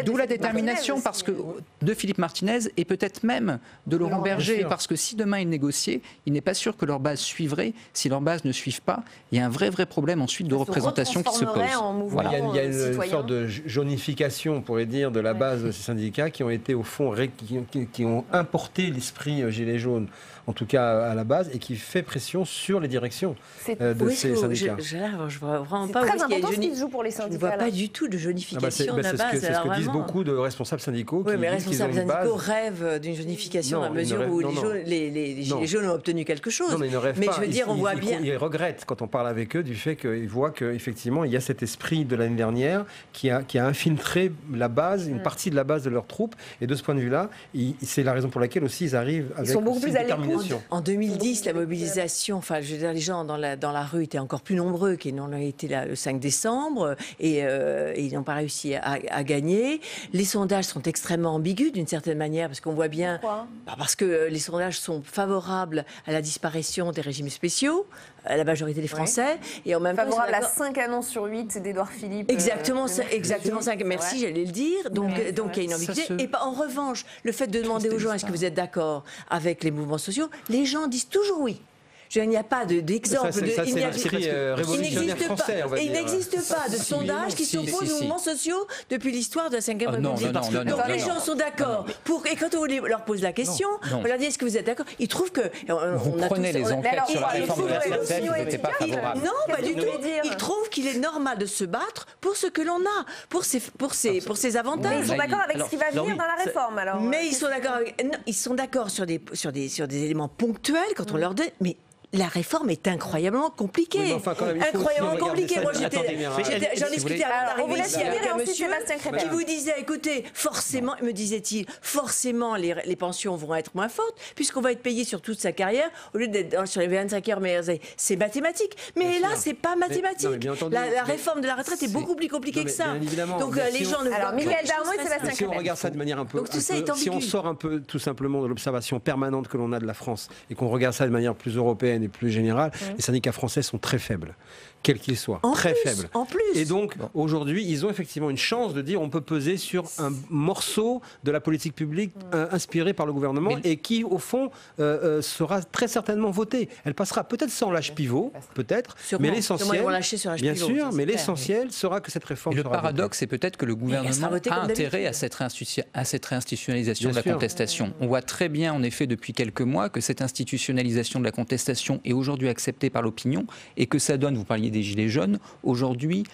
D'où la détermination parce que de Philippe Martinez et peut-être même de Laurent Berger, parce que si demain ils négociaient, il n'est pas sûr que leur base suivrait. Si leur base ne suivent pas, il y a un vrai problème ensuite de représentation qui se pose. Voilà. Il y a une sorte de jaunification, on pourrait dire, de la base de ces syndicats qui ont été au fond, qui ont importé l'esprit gilet jaune, en tout cas à la base, et qui fait pression sur les directions de ces syndicats. Je ne vois vraiment pas où il y a ce qui se joue pour les syndicats. Je ne vois pas du tout de jaunification de la base. C'est ce que disent beaucoup de responsables syndicaux. Oui, mais les responsables syndicaux rêvent d'une jaunification à mesure où les Gilets jaunes ont obtenu quelque chose. Non, mais ils ne rêvent pas. Je veux dire, on voit bien. Ils regrettent, quand on parle avec eux, du fait qu'ils voient qu'effectivement, il y a cet esprit de l'année dernière qui a infiltré la base, une partie de la base de leurs troupes. Et de ce point de vue-là, c'est la raison pour laquelle aussi ils arrivent avec cette détermination. En 2010, la mobilisation, enfin, je veux dire, les gens dans la rue étaient encore plus nombreux qu'ils n'en ont été là le 5 décembre. Et ils n'ont pas réussi à gagner. Les sondages sont extrêmement ambigus d'une certaine manière, parce qu'on voit bien... Parce que les sondages sont favorables à la disparition des régimes spéciaux, à la majorité des Français, et en même temps... Favorable à 5 annonces sur 8 d'Édouard Philippe. Exactement 5. Merci, j'allais le dire. Donc il y a une ambiguïté. Et en revanche, le fait de demander aux gens, est-ce que vous êtes d'accord avec les mouvements sociaux, les gens disent toujours oui. Il n'y a pas d'exemple. Il n'existe pas de sondage qui s'oppose aux mouvements sociaux depuis l'histoire de la Ve République. Donc les gens sont d'accord. Et quand on leur pose la question, on leur dit est-ce que vous êtes d'accord? Ils trouvent que... Vous prenez les enquêtes sur la réforme de la CFDT, vous n'étiez pas favorable. Non, pas du tout. Ils trouvent qu'il est normal de se battre pour ce que l'on a, pour ses avantages. Mais ils sont d'accord avec ce qui va venir dans la réforme, alors. Mais ils sont d'accord sur des éléments ponctuels quand on leur dit... Mais la réforme est incroyablement compliquée. Oui, incroyablement compliquée. Moi, j'en discutais avant d'arriver ici avec un monsieur qui vous disait, écoutez, forcément, me disait-il, forcément, les pensions vont être moins fortes, puisqu'on va être payé sur toute sa carrière, au lieu d'être sur les 25 heures meilleures années. C'est mathématique. Mais là, c'est pas mathématique. La réforme de la retraite est beaucoup plus compliquée que ça. Donc, les gens ne... Alors, Michaël Darmon et Sébastien Crépel. Si on regarde ça de manière un peu... Si on sort un peu, tout simplement, de l'observation permanente que l'on a de la France, et qu'on regarde ça de manière plus européenne, et plus générale, les syndicats français sont très faibles, quels qu'ils soient, très faibles. En plus. Et donc, aujourd'hui, ils ont effectivement une chance de dire on peut peser sur un morceau de la politique publique inspirée par le gouvernement et qui, au fond, sera très certainement votée. Elle passera peut-être sans l'âge pivot, peut-être, mais l'essentiel, bien sûr, mais l'essentiel sera que cette réforme sera votée. Le paradoxe, c'est peut-être que le gouvernement a intérêt à cette réinstitutionnalisation de la contestation. On voit très bien, en effet, depuis quelques mois, que cette institutionnalisation de la contestation est aujourd'hui acceptée par l'opinion et que ça donne, vous parliez des Gilets jaunes, aujourd'hui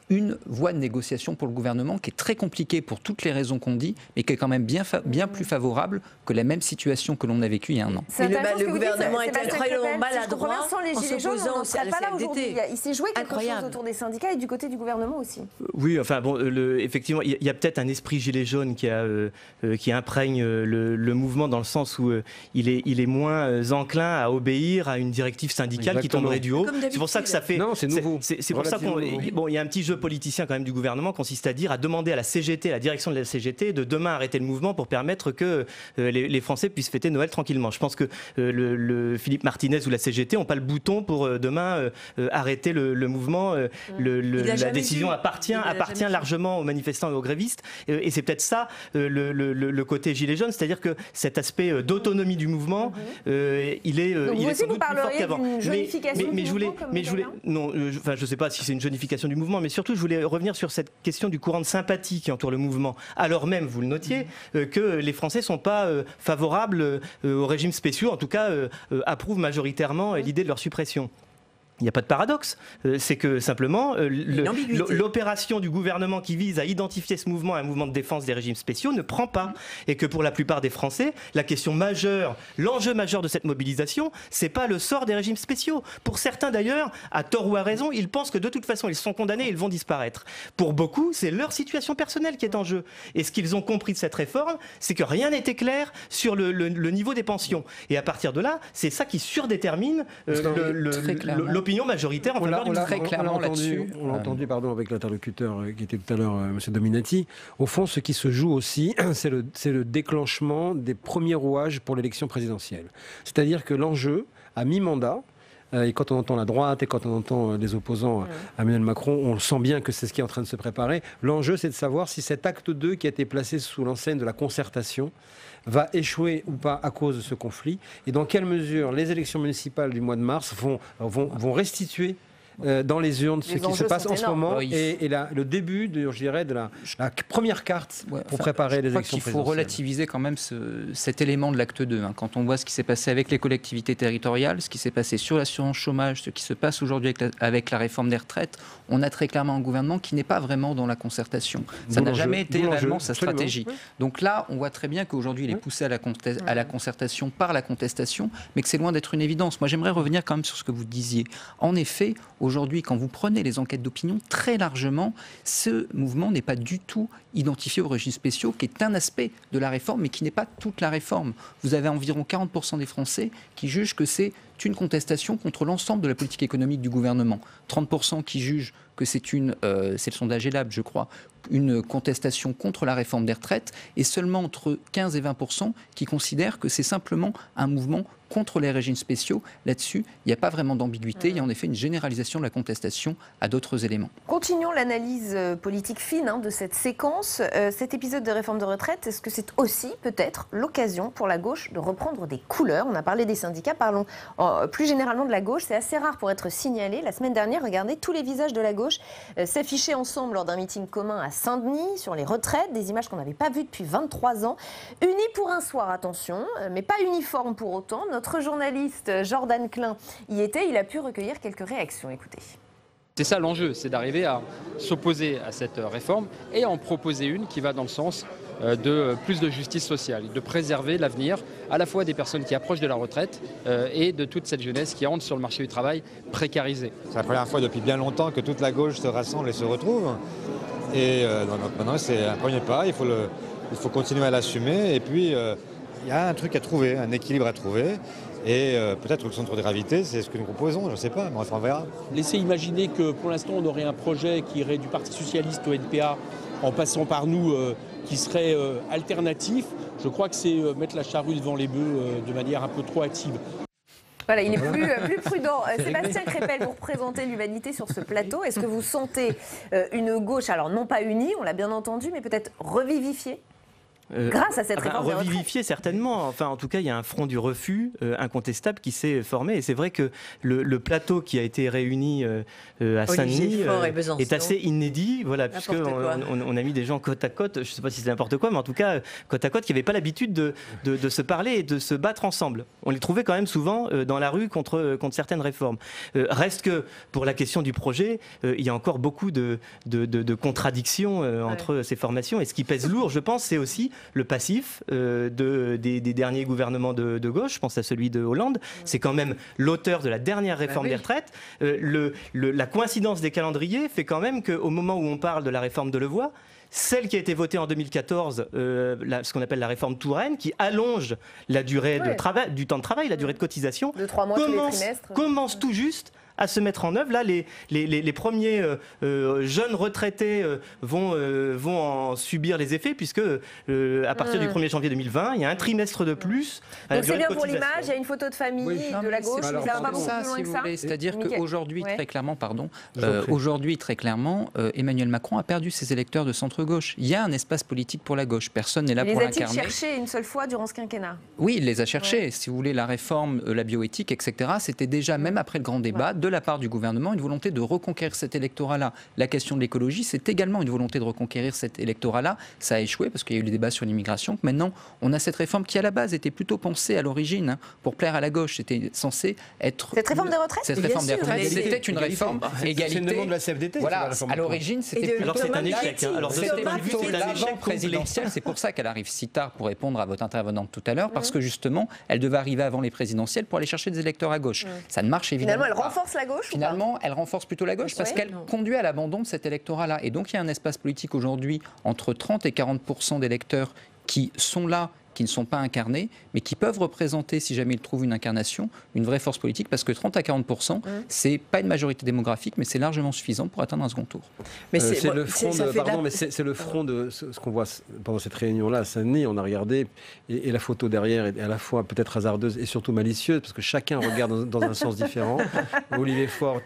une voie de négociation pour le gouvernement qui est très compliquée pour toutes les raisons qu'on dit, mais qui est quand même bien plus favorable que la même situation que l'on a vécue il y a un an. Mais le gouvernement est incroyablement maladroit sans les en gilets jaunes, on s'opposant ne aussi à serait la pas là aujourd'hui. CFDT. Il s'est joué quelque chose autour des syndicats et du côté du gouvernement aussi. Oui, enfin bon, effectivement, il y a peut-être un esprit gilet jaune qui imprègne le mouvement dans le sens où il est moins enclin à obéir à une directive syndicale qui tomberait du haut. C'est pour ça que ça fait. Non, c'est nouveau. C'est pour ça il y a un petit jeu politicien quand même du gouvernement consiste à dire, à demander à la CGT, à la direction de la CGT, de demain arrêter le mouvement pour permettre que les Français puissent fêter Noël tranquillement. Je pense que le Philippe Martinez ou la CGT n'ont pas le bouton pour demain arrêter le mouvement. La décision appartient largement aux manifestants et aux grévistes. Et c'est peut-être ça le côté gilet jaune, c'est-à-dire que cet aspect d'autonomie du mouvement, il est sans doute plus fort qu'avant. Mais je voulais, non, enfin je sais pas si c'est une jeunification du mouvement, mais surtout je voulais revenir sur cette question du courant de sympathie qui entoure le mouvement. Alors même, vous le notiez, que les Français sont pas favorables aux régimes spéciaux, en tout cas approuvent majoritairement l'idée de leur suppression. Il n'y a pas de paradoxe, c'est que simplement l'opération du gouvernement qui vise à identifier ce mouvement à un mouvement de défense des régimes spéciaux ne prend pas, et que pour la plupart des Français, la question majeure, l'enjeu majeur de cette mobilisation, c'est pas le sort des régimes spéciaux. Pour certains d'ailleurs, à tort ou à raison, ils pensent que de toute façon ils sont condamnés et ils vont disparaître. Pour beaucoup, c'est leur situation personnelle qui est en jeu. Et ce qu'ils ont compris de cette réforme, c'est que rien n'était clair sur le niveau des pensions. Et à partir de là, c'est ça qui surdétermine l'opinion majoritaire en faveur du mouvement. On l'a entendu avec l'interlocuteur qui était tout à l'heure, M. Dominati. Au fond, ce qui se joue aussi, c'est le déclenchement des premiers rouages pour l'élection présidentielle. C'est-à-dire que l'enjeu, à mi-mandat, et quand on entend la droite et quand on entend les opposants à Emmanuel Macron, on sent bien que c'est ce qui est en train de se préparer. L'enjeu, c'est de savoir si cet acte 2 qui a été placé sous l'enseigne de la concertation va échouer ou pas à cause de ce conflit, et dans quelle mesure les élections municipales du mois de mars vont restituer dans les urnes ce qui se passe en ce moment et le début de la première carte pour préparer les élections présidentielles. Il faut relativiser quand même cet élément de l'acte 2. Quand on voit ce qui s'est passé avec les collectivités territoriales, ce qui s'est passé sur l'assurance chômage, ce qui se passe aujourd'hui avec la réforme des retraites, on a très clairement un gouvernement qui n'est pas vraiment dans la concertation. Ça n'a jamais été réellement sa stratégie. Donc là, on voit très bien qu'aujourd'hui, il est poussé à la concertation par la contestation, mais que c'est loin d'être une évidence. Moi, j'aimerais revenir quand même sur ce que vous disiez. En effet, aujourd'hui, quand vous prenez les enquêtes d'opinion, très largement, ce mouvement n'est pas du tout identifié aux régimes spéciaux, qui est un aspect de la réforme, mais qui n'est pas toute la réforme. Vous avez environ 40% des Français qui jugent que c'est une contestation contre l'ensemble de la politique économique du gouvernement. 30% qui jugent que c'est le sondage ELAB, je crois, une contestation contre la réforme des retraites, et seulement entre 15 et 20% qui considèrent que c'est simplement un mouvement contre les régimes spéciaux. Là-dessus, il n'y a pas vraiment d'ambiguïté. Il y a en effet une généralisation de la contestation à d'autres éléments. Continuons l'analyse politique fine de cette séquence. Cet épisode de réforme de retraite, est-ce que c'est aussi peut-être l'occasion pour la gauche de reprendre des couleurs? On a parlé des syndicats, parlons plus généralement de la gauche. C'est assez rare pour être signalé. La semaine dernière, regardez, tous les visages de la gauche s'affichaient ensemble lors d'un meeting commun à Saint-Denis sur les retraites, des images qu'on n'avait pas vues depuis 23 ans. Unis pour un soir, attention, mais pas uniformes pour autant. Notre journaliste Jordan Klein y était, il a pu recueillir quelques réactions. Écoutez. C'est ça l'enjeu, c'est d'arriver à s'opposer à cette réforme et en proposer une qui va dans le sens de plus de justice sociale, de préserver l'avenir à la fois des personnes qui approchent de la retraite et de toute cette jeunesse qui entre sur le marché du travail précarisé. C'est la première fois depuis bien longtemps que toute la gauche se rassemble et se retrouve. Et donc maintenant c'est un premier pas, il faut continuer à l'assumer et puis il y a un truc à trouver, un équilibre à trouver. Et peut-être que le centre de gravité, c'est ce que nous proposons, je ne sais pas, mais on verra. Laissez imaginer que pour l'instant, on aurait un projet qui irait du Parti Socialiste au NPA en passant par nous, qui serait alternatif. Je crois que c'est mettre la charrue devant les bœufs de manière un peu trop hâtive. Voilà, il est plus prudent. Sébastien Crépel, pour présenter l'Humanité sur ce plateau, est-ce que vous sentez une gauche, alors non pas unie, on l'a bien entendu, mais peut-être revivifiée ? Grâce à cette réforme des retraites. Revivifié certainement. Enfin, en tout cas, il y a un front du refus incontestable qui s'est formé. Et c'est vrai que le plateau qui a été réuni à Saint-Denis est assez inédit. Voilà, puisqu'on a mis des gens côte à côte. Je ne sais pas si c'est n'importe quoi, mais en tout cas, côte à côte, qui n'avaient pas l'habitude de se parler et de se battre ensemble. On les trouvait quand même souvent dans la rue contre certaines réformes. Reste que, pour la question du projet, il y a encore beaucoup de contradictions entre ces formations. Et ce qui pèse lourd, je pense, c'est aussi le passif des derniers gouvernements de gauche. Je pense à celui de Hollande. C'est quand même l'auteur de la dernière réforme des retraites. La coïncidence des calendriers fait quand même qu'au moment où on parle de la réforme de Levoy, celle qui a été votée en 2014, ce qu'on appelle la réforme Touraine, qui allonge la durée du temps de travail, la durée de cotisation, de 3 mois tous les trimestres. Commence tout juste à se mettre en œuvre. Là, les premiers jeunes retraités vont en subir les effets, puisque à partir du 1er janvier 2020, il y a un trimestre de plus. Donc c'est bien pour l'image, il y a une photo de famille de la gauche, mais ça va pas beaucoup plus loin que ça. C'est-à-dire qu'aujourd'hui, très clairement, Emmanuel Macron a perdu ses électeurs de centre-gauche. Il y a un espace politique pour la gauche. Personne n'est là pour l'incarner. Les a-t-il cherchés une seule fois durant ce quinquennat? Oui, il les a cherchés. Si vous voulez, la réforme, la bioéthique, etc., c'était déjà, même après le grand débat, de la part du gouvernement, une volonté de reconquérir cet électorat-là. La question de l'écologie, c'est également une volonté de reconquérir cet électorat-là. Ça a échoué parce qu'il y a eu les débats sur l'immigration. Maintenant, on a cette réforme qui, à la base, était plutôt pensée à l'origine pour plaire à la gauche. C'était censé être... Cette réforme des retraites? Cette réforme des retraites, c'était une réforme égalité. C'est une demande de la CFDT. Voilà, à l'origine, c'était plutôt... Alors c'est un échec. C'était plutôt l'avant présidentielle. C'est pour ça qu'elle arrive si tard, pour répondre à votre intervenante tout à l'heure, parce que justement, elle devait arriver avant les présidentielles pour aller chercher des électeurs à gauche. Ça ne marche évidemment pas. Finalement, elle renforce la gauche? Finalement, elle renforce plutôt la gauche parce qu'elle conduit à l'abandon de cet électorat-là. Et donc, il y a un espace politique aujourd'hui entre 30 et 40% d'électeurs qui sont là, qui ne sont pas incarnés, mais qui peuvent représenter, si jamais ils trouvent une incarnation, une vraie force politique, parce que 30 à 40%, c'est pas une majorité démographique, mais c'est largement suffisant pour atteindre un second tour. Mais c'est le front de ce qu'on voit pendant cette réunion-là à Saint-Denis. On a regardé, et la photo derrière est à la fois peut-être hasardeuse et surtout malicieuse, parce que chacun regarde dans un sens différent. Olivier Faure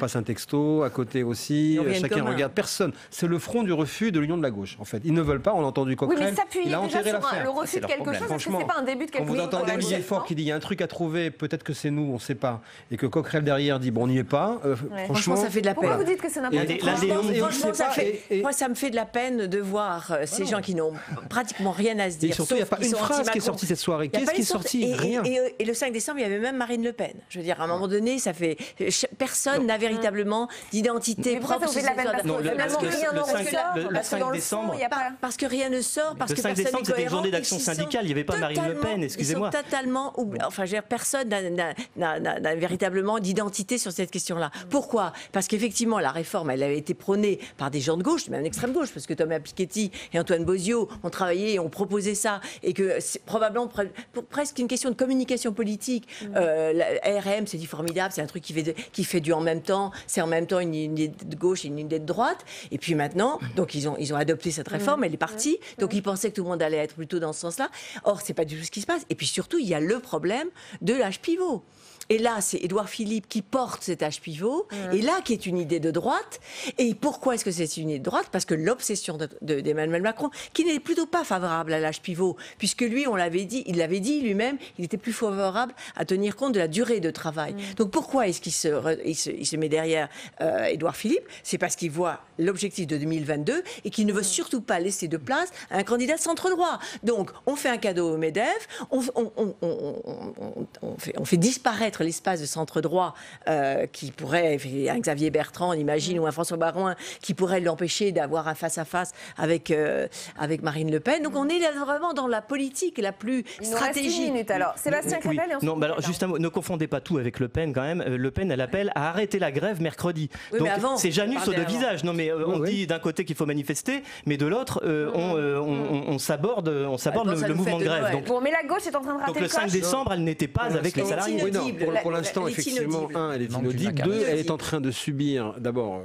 passe un texto, à côté aussi, chacun regarde, personne. C'est le front du refus de l'union de la gauche, en fait. Ils ne veulent pas, on a entendu Coquerel, il a enterré l'affaire. De quelque chose, est-ce que c'est pas un début de quelque chose? Quand vous entendez Olivier Faure qui dit il y a un truc à trouver, peut-être que c'est nous, on ne sait pas, et que Coquerel derrière dit bon, on n'y est pas. Franchement, ça fait de la peine. Pourquoi vous dites que c'est n'importe quoi? Moi, ça me fait de la peine de voir ces gens qui n'ont pratiquement rien à se dire. Et surtout, il n'y a pas une phrase qui est sortie cette soirée. Qu'est-ce qui est sorti? Rien. Et le 5 décembre, il y avait même Marine Le Pen. Je veux dire, à un moment donné, ça fait personne n'a véritablement d'identité propre. Ça vous fait de la peine parce que dans le fond, il n'y a pas. Parce que rien ne sort, parce que personne n'est cohérent. Journée d'action syndicale, il n'y avait pas Marine Le Pen, excusez-moi. Ils sont totalement oubliés. Enfin, je veux dire, personne n'a véritablement d'identité sur cette question-là. Pourquoi? Parce qu'effectivement, la réforme, elle avait été prônée par des gens de gauche, même d'extrême gauche, parce que Thomas Piketty et Antoine Bozio ont travaillé et ont proposé ça, et que c'est probablement pour presque une question de communication politique. La RM, c'est dit formidable, c'est un truc qui fait du en même temps, c'est en même temps une idée de gauche et une idée de droite. Et puis maintenant, donc ils ont adopté cette réforme, elle est partie. Donc ils pensaient que tout le monde allait être plutôt dans ce sens-là. Or, c'est pas du tout ce qui se passe. Et puis surtout, il y a le problème de l'âge pivot. Et là, c'est Édouard Philippe qui porte cet âge pivot, et là, qui est une idée de droite. Et pourquoi est-ce que c'est une idée de droite? Parce que l'obsession d'Emmanuel Macron, qui n'est plutôt pas favorable à l'âge pivot, puisque lui, on l'avait dit, il l'avait dit lui-même, il était plus favorable à tenir compte de la durée de travail. Donc pourquoi est-ce qu'il se met derrière Édouard Philippe? C'est parce qu'il voit l'objectif de 2022 et qu'il ne veut surtout pas laisser de place à un candidat de centre-droit. Donc, on fait un cadeau au MEDEF, on fait disparaître l'espace de centre-droit qui pourrait, un Xavier Bertrand, on imagine, ou un François Baroin, qui pourrait l'empêcher d'avoir un face-à-face avec Marine Le Pen. Donc, on est là vraiment dans la politique la plus stratégique. 1 minute, alors. Sébastien Clavel, et ensuite... Non, alors, juste un mot, ne confondez pas tout avec Le Pen, quand même. Le Pen, elle appelle à arrêter la grève mercredi. Oui, donc, c'est Janus aux deux visages. Non, mais on dit d'un côté qu'il faut manifester, mais de l'autre, on s'aborde le mouvement de grève. Donc, bon, mais la gauche est en train de rater le 5 décembre, elle n'était pas avec les salariés. C'est inaudible. pour l'instant, effectivement, elle est inaudible. 2, elle est en train de subir, d'abord,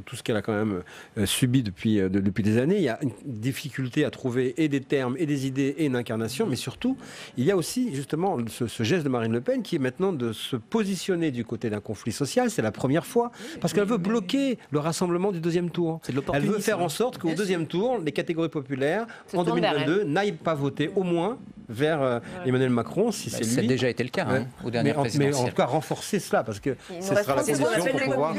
tout ce qu'elle a quand même subi depuis des années. Il y a une difficulté à trouver et des termes, et des idées, et une incarnation, mais surtout, il y a aussi, justement, ce geste de Marine Le Pen qui est maintenant de se positionner du côté d'un conflit social. C'est la première fois, parce qu'elle veut bloquer le rassemblement du deuxième tour. Elle veut faire en sorte qu'au deuxième tour, les catégories populaires, en 2022, n'aillent pas voter au moins vers Emmanuel Macron, si c'est lui. Ça a déjà été le cas aux dernières présidentielles. Mais en tout cas, renforcer cela, parce que ce sera la condition pour pouvoir...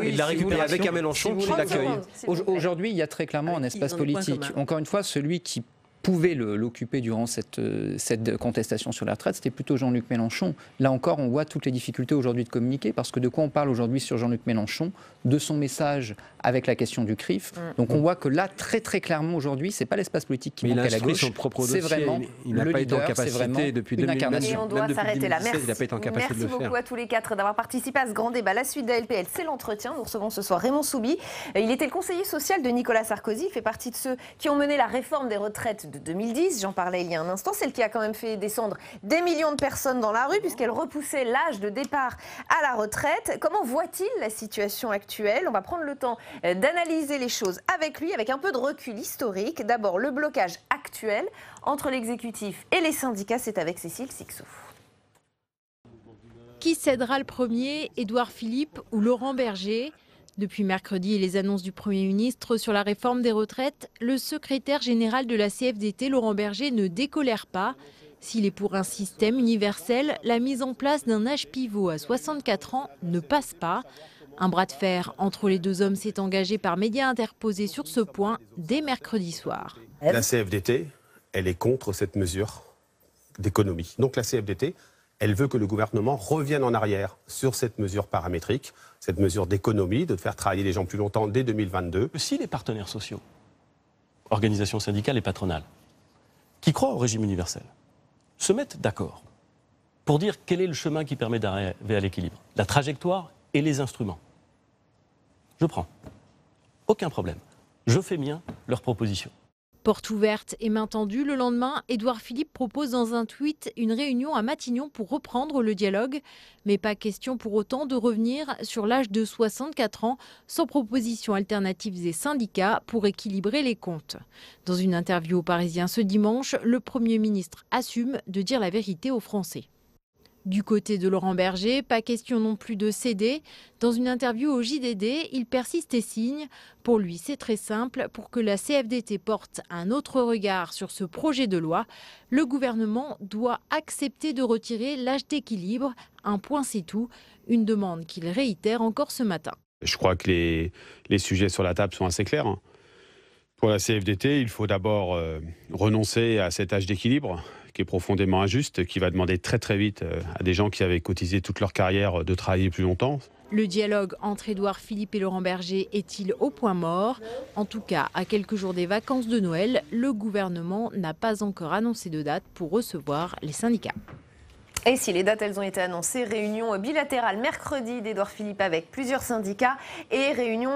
Il l'a récupéré avec un Mélenchon qui l'accueille. Aujourd'hui, il y a très clairement un espace politique. Encore une fois, celui qui pouvait l'occuper durant cette contestation sur la retraite, c'était plutôt Jean-Luc Mélenchon. Là encore, on voit toutes les difficultés aujourd'hui de communiquer, parce que de quoi on parle aujourd'hui sur Jean-Luc Mélenchon, de son message avec la question du CRIF. Donc on voit que là, très très clairement aujourd'hui, c'est pas l'espace politique qui manque à la gauche, c'est vraiment il n'a pas été en capacité depuis 2009. Et on doit s'arrêter là. Il n'a pas été en capacité de le faire. Merci beaucoup à tous les quatre d'avoir participé à ce grand débat. La suite de la LPL, c'est l'entretien. Nous recevons ce soir Raymond Soubi. Il était le conseiller social de Nicolas Sarkozy. Il fait partie de ceux qui ont mené la réforme des retraites de 2010. J'en parlais il y a un instant. Celle qui a quand même fait descendre des millions de personnes dans la rue, puisqu'elle repoussait l'âge de départ à la retraite. Comment voit-il la situation actuelle ? On va prendre le temps d'analyser les choses avec lui, avec un peu de recul historique. D'abord, le blocage actuel entre l'exécutif et les syndicats. C'est avec Cécile Cixous. Qui cédera le premier, Édouard Philippe ou Laurent Berger ? Depuis mercredi et les annonces du Premier ministre sur la réforme des retraites, le secrétaire général de la CFDT, Laurent Berger, ne décolère pas. S'il est pour un système universel, la mise en place d'un âge pivot à 64 ans ne passe pas. Un bras de fer entre les deux hommes s'est engagé par médias interposés sur ce point dès mercredi soir. La CFDT, elle est contre cette mesure d'économie. Donc la CFDT, elle veut que le gouvernement revienne en arrière sur cette mesure paramétrique, cette mesure d'économie, de faire travailler les gens plus longtemps dès 2022. Si les partenaires sociaux, organisations syndicales et patronales, qui croient au régime universel, se mettent d'accord pour dire quel est le chemin qui permet d'arriver à l'équilibre, la trajectoire et les instruments, je prends. Aucun problème. Je fais mien leurs propositions. Porte ouverte et main tendue, le lendemain, Édouard Philippe propose dans un tweet une réunion à Matignon pour reprendre le dialogue. Mais pas question pour autant de revenir sur l'âge de 64 ans, sans proposition alternative des syndicats pour équilibrer les comptes. Dans une interview aux Parisiens ce dimanche, le Premier ministre assume de dire la vérité aux Français. Du côté de Laurent Berger, pas question non plus de céder. Dans une interview au JDD, il persiste et signe. Pour lui, c'est très simple. Pour que la CFDT porte un autre regard sur ce projet de loi, le gouvernement doit accepter de retirer l'âge d'équilibre. Un point, c'est tout. Une demande qu'il réitère encore ce matin. Je crois que les sujets sur la table sont assez clairs. Pour la CFDT, il faut d'abord renoncer à cet âge d'équilibre qui est profondément injuste, qui va demander très très vite à des gens qui avaient cotisé toute leur carrière de travailler plus longtemps. Le dialogue entre Édouard Philippe et Laurent Berger est-il au point mort ? En tout cas, à quelques jours des vacances de Noël, le gouvernement n'a pas encore annoncé de date pour recevoir les syndicats. Et si les dates, elles ont été annoncées, réunion bilatérale mercredi d'Édouard Philippe avec plusieurs syndicats et réunion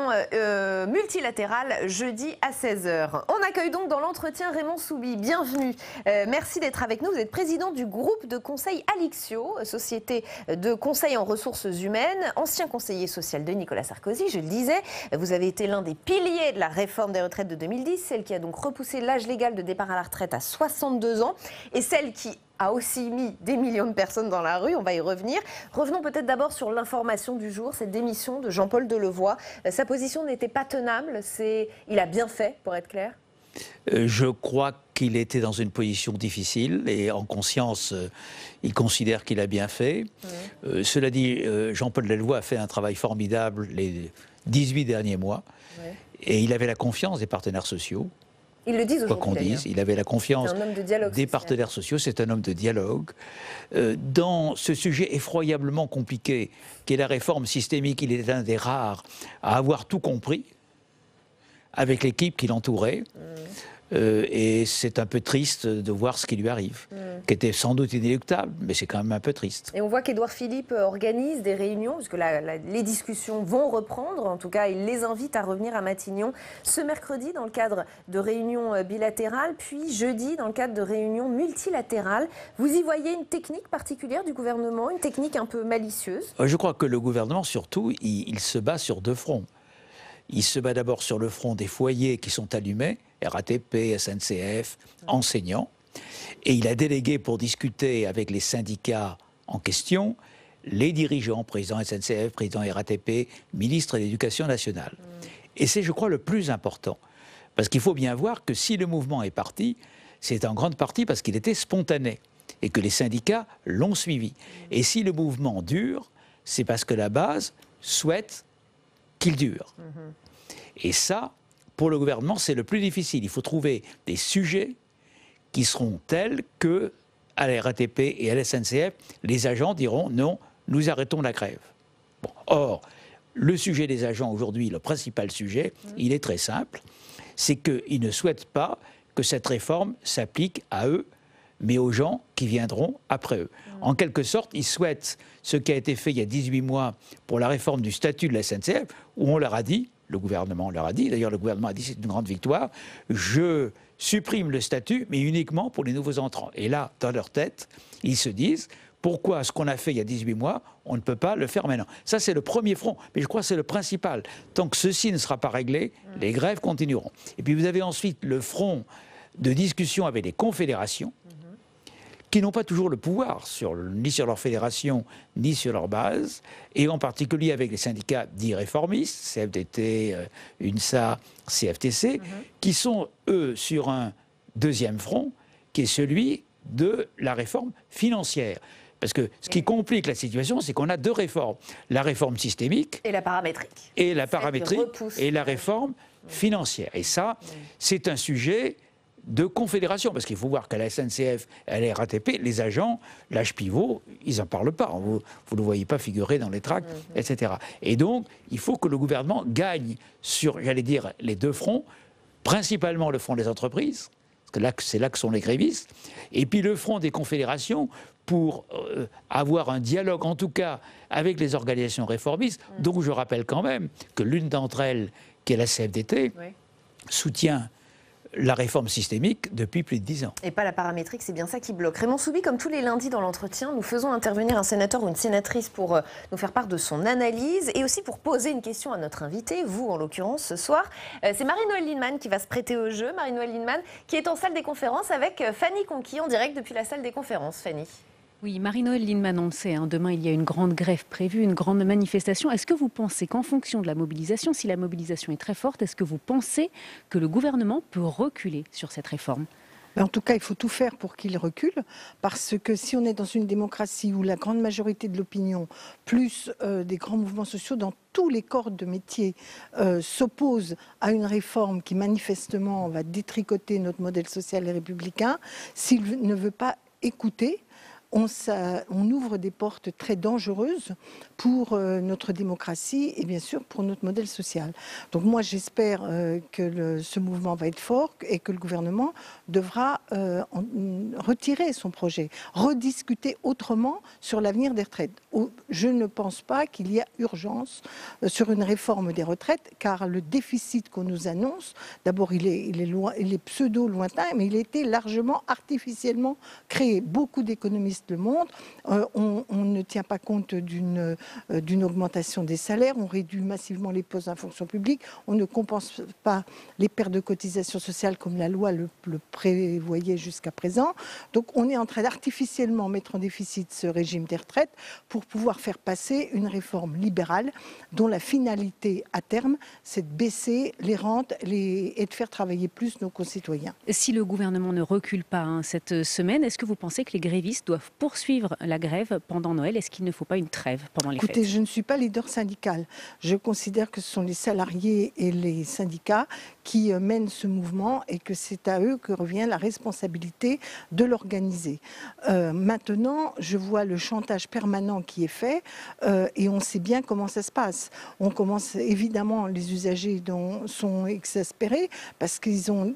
multilatérale jeudi à 16h. On accueille donc dans l'entretien Raymond Soubi. Bienvenue. Merci d'être avec nous. Vous êtes président du groupe de conseil Alixio, société de conseil en ressources humaines, ancien conseiller social de Nicolas Sarkozy, je le disais. Vous avez été l'un des piliers de la réforme des retraites de 2010, celle qui a donc repoussé l'âge légal de départ à la retraite à 62 ans et celle qui a aussi mis des millions de personnes dans la rue, on va y revenir. Revenons peut-être d'abord sur l'information du jour, cette démission de Jean-Paul Delevoye. Sa position n'était pas tenable, il a bien fait, pour être clair. Je crois qu'il était dans une position difficile et en conscience, il considère qu'il a bien fait. Cela dit, Jean-Paul Delevoye a fait un travail formidable les 18 derniers mois et il avait la confiance des partenaires sociaux. Ils le disent aujourd'hui. Quoi qu'on dise, il avait la confiance des partenaires sociaux, c'est un homme de dialogue. Dans ce sujet effroyablement compliqué, qui est la réforme systémique, il est un des rares à avoir tout compris, avec l'équipe qui l'entourait. Et c'est un peu triste de voir ce qui lui arrive, qui était sans doute inéluctable, mais c'est quand même un peu triste. Et on voit qu'Édouard Philippe organise des réunions, parce que les discussions vont reprendre. En tout cas, il les invite à revenir à Matignon ce mercredi dans le cadre de réunions bilatérales, puis jeudi dans le cadre de réunions multilatérales. Vous y voyez une technique particulière du gouvernement, une technique un peu malicieuse? Je crois que le gouvernement, surtout, il se bat sur deux fronts. Il se bat d'abord sur le front des foyers qui sont allumés, RATP, SNCF, enseignants. Et il a délégué pour discuter avec les syndicats en question les dirigeants, président SNCF, président RATP, ministre de l'Éducation nationale. Et c'est, je crois, le plus important. Parce qu'il faut bien voir que si le mouvement est parti, c'est en grande partie parce qu'il était spontané et que les syndicats l'ont suivi. Et si le mouvement dure, c'est parce que la base souhaite qu'il dure. Et ça, pour le gouvernement, c'est le plus difficile. Il faut trouver des sujets qui seront tels que, à la RATP et à la SNCF, les agents diront non, nous arrêtons la grève. Bon. Or, le sujet des agents aujourd'hui, le principal sujet, il est très simple, c'est qu'ils ne souhaitent pas que cette réforme s'applique à eux, mais aux gens qui viendront après eux. En quelque sorte, ils souhaitent ce qui a été fait il y a 18 mois pour la réforme du statut de la SNCF, où on leur a dit, le gouvernement leur a dit, d'ailleurs le gouvernement a dit c'est une grande victoire, je supprime le statut, mais uniquement pour les nouveaux entrants. Et là, dans leur tête, ils se disent, pourquoi ce qu'on a fait il y a 18 mois, on ne peut pas le faire maintenant? Ça, c'est le premier front, mais je crois que c'est le principal. Tant que ceci ne sera pas réglé, les grèves continueront. Et puis vous avez ensuite le front de discussion avec les confédérations, qui n'ont pas toujours le pouvoir ni sur leur fédération, ni sur leur base, et en particulier avec les syndicats dits réformistes, CFDT, UNSA, CFTC, qui sont, eux, sur un deuxième front, qui est celui de la réforme financière. Parce que ce qui complique la situation, c'est qu'on a deux réformes. La réforme systémique... Et la paramétrique. Et la paramétrique, et la réforme financière. Et ça, c'est un sujet de confédération, parce qu'il faut voir qu'à la SNCF, à la RATP, les agents, l'âge pivot, ils n'en parlent pas. Vous ne le voyez pas figurer dans les tracts, etc. Et donc, il faut que le gouvernement gagne sur, j'allais dire, les deux fronts, principalement le front des entreprises, parce que c'est là que sont les grévistes, et puis le front des confédérations pour avoir un dialogue, en tout cas, avec les organisations réformistes, dont je rappelle quand même que l'une d'entre elles, qui est la CFDT, soutient la réforme systémique depuis plus de 10 ans. Et pas la paramétrique, c'est bien ça qui bloque. Raymond Soubi, comme tous les lundis dans l'entretien, nous faisons intervenir un sénateur ou une sénatrice pour nous faire part de son analyse et aussi pour poser une question à notre invité, vous en l'occurrence ce soir. C'est Marie-Noëlle Lienemann qui va se prêter au jeu. Marie-Noëlle Lienemann qui est en salle des conférences avec Fanny Conquis en direct depuis la salle des conférences. Fanny. Oui, Marie-Noëlle Lienemann, on le sait, demain il y a une grande grève prévue, une grande manifestation. Est-ce que vous pensez qu'en fonction de la mobilisation, si la mobilisation est très forte, est-ce que vous pensez que le gouvernement peut reculer sur cette réforme ? En tout cas, il faut tout faire pour qu'il recule, parce que si on est dans une démocratie où la grande majorité de l'opinion, plus des grands mouvements sociaux dans tous les corps de métier, s'opposent à une réforme qui manifestement va détricoter notre modèle social et républicain, s'il ne veut pas écouter, on ouvre des portes très dangereuses pour notre démocratie et bien sûr pour notre modèle social. Donc moi j'espère que ce mouvement va être fort et que le gouvernement devra retirer son projet, rediscuter autrement sur l'avenir des retraites. Je ne pense pas qu'il y a urgence sur une réforme des retraites car le déficit qu'on nous annonce, d'abord il est pseudo-lointain mais il a été largement artificiellement créé. Beaucoup d'économistes le montrent. On ne tient pas compte d'une augmentation des salaires, on réduit massivement les postes en fonction publique, on ne compense pas les pertes de cotisations sociales comme la loi le prévoyait jusqu'à présent. Donc on est en train d'artificiellement mettre en déficit ce régime des retraites pour pouvoir faire passer une réforme libérale dont la finalité à terme, c'est de baisser les rentes et de faire travailler plus nos concitoyens. Si le gouvernement ne recule pas cette semaine, est-ce que vous pensez que les grévistes doivent poursuivre la grève pendant Noël? Est-ce qu'il ne faut pas une trêve pendant les fêtes? Écoutez, je ne suis pas leader syndical. Je considère que ce sont les salariés et les syndicats qui mènent ce mouvement et que c'est à eux que revient la responsabilité de l'organiser. Maintenant, je vois le chantage permanent qui est fait et on sait bien comment ça se passe. On commence, évidemment, les usagers sont exaspérés parce que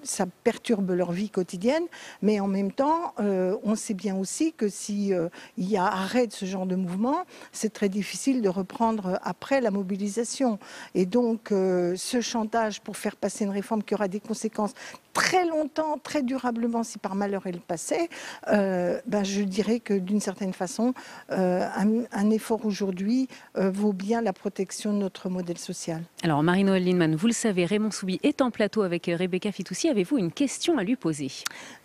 ça perturbe leur vie quotidienne, mais en même temps, on sait bien aussi que si il y a arrêt de ce genre de mouvement, c'est très difficile de reprendre après la mobilisation. Et donc, ce chantage pour faire passer une réforme qui aura des conséquences très longtemps, très durablement, si par malheur elle passait, je dirais que d'une certaine façon, un effort aujourd'hui vaut bien la protection de notre modèle social. Alors, Marie-Noëlle Lienemann, vous le savez, Raymond Soubi est en plateau avec Rebecca Fitoussi. Avez-vous une question à lui poser?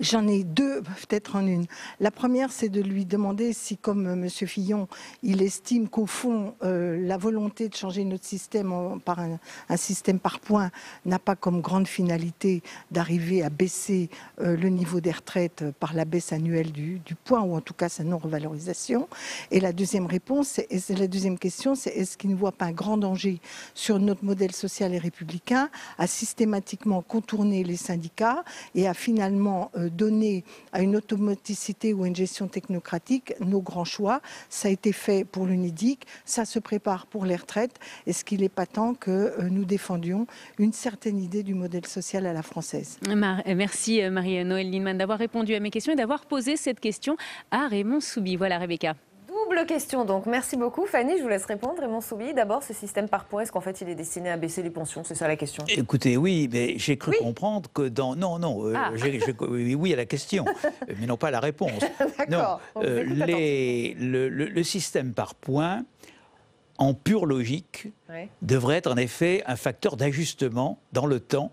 J'en ai deux, peut-être en une. La première, c'est de lui demander si, comme M. Fillon, il estime qu'au fond, la volonté de changer notre système par un système par points n'a pas comme grande finalité d'arriver à baisser le niveau des retraites par la baisse annuelle du point, ou en tout cas sa non-revalorisation. Et la deuxième réponse, la deuxième question, c'est est-ce qu'il ne voit pas un grand danger sur notre modèle social et républicain à systématiquement contourner les syndicats et à finalement donner à une automaticité ou à une gestion technocratique nos grands choix. Ça a été fait pour l'UNEDIC, ça se prépare pour les retraites. Est-ce qu'il n'est pas temps que nous défendions une certaine idée du modèle social à la française? Merci Marie-Noëlle Lienemann d'avoir répondu à mes questions et d'avoir posé cette question à Raymond Soubi. Voilà Rebecca. Double question donc, merci beaucoup Fanny, je vous laisse répondre. Raymond Soubi, d'abord ce système par points, est-ce qu'en fait il est destiné à baisser les pensions? C'est ça la question. Écoutez, oui, mais j'ai cru comprendre que dans... Non, oui à la question, mais non pas à la réponse. D'accord. Le système par points, en pure logique, devrait être en effet un facteur d'ajustement dans le temps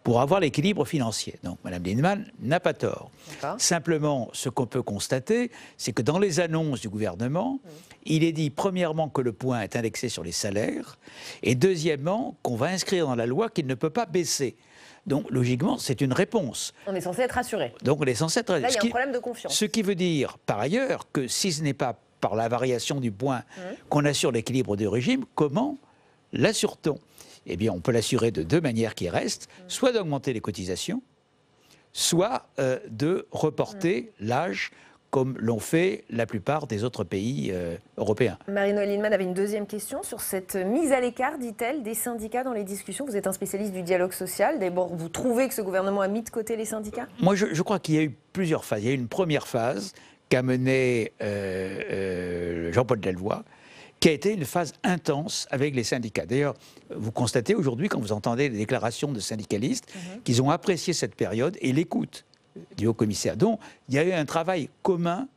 pour avoir l'équilibre financier. Donc, Mme Lienemann n'a pas tort. Simplement, ce qu'on peut constater, c'est que dans les annonces du gouvernement, il est dit, premièrement, que le point est indexé sur les salaires, et deuxièmement, qu'on va inscrire dans la loi qu'il ne peut pas baisser. Donc, logiquement, c'est une réponse. On est censé être rassuré. Donc, on est censé être... Là, il y a un problème de confiance. Ce qui veut dire, par ailleurs, que si ce n'est pas par la variation du point qu'on assure l'équilibre du régime, comment l'assure-t-on? Eh bien, on peut l'assurer de deux manières qui restent, soit d'augmenter les cotisations, soit de reporter l'âge, comme l'ont fait la plupart des autres pays européens. Marie-Noëlle Lienemann avait une deuxième question sur cette mise à l'écart, dit-elle, des syndicats dans les discussions. Vous êtes un spécialiste du dialogue social. D'abord, vous trouvez que ce gouvernement a mis de côté les syndicats? Moi, je crois qu'il y a eu plusieurs phases. Il y a eu une première phase qu'a menée Jean-Paul Delevoye, qui a été une phase intense avec les syndicats. D'ailleurs, vous constatez aujourd'hui, quand vous entendez les déclarations de syndicalistes, qu'ils ont apprécié cette période et l'écoute du haut-commissaire. Donc, il y a eu un travail commun,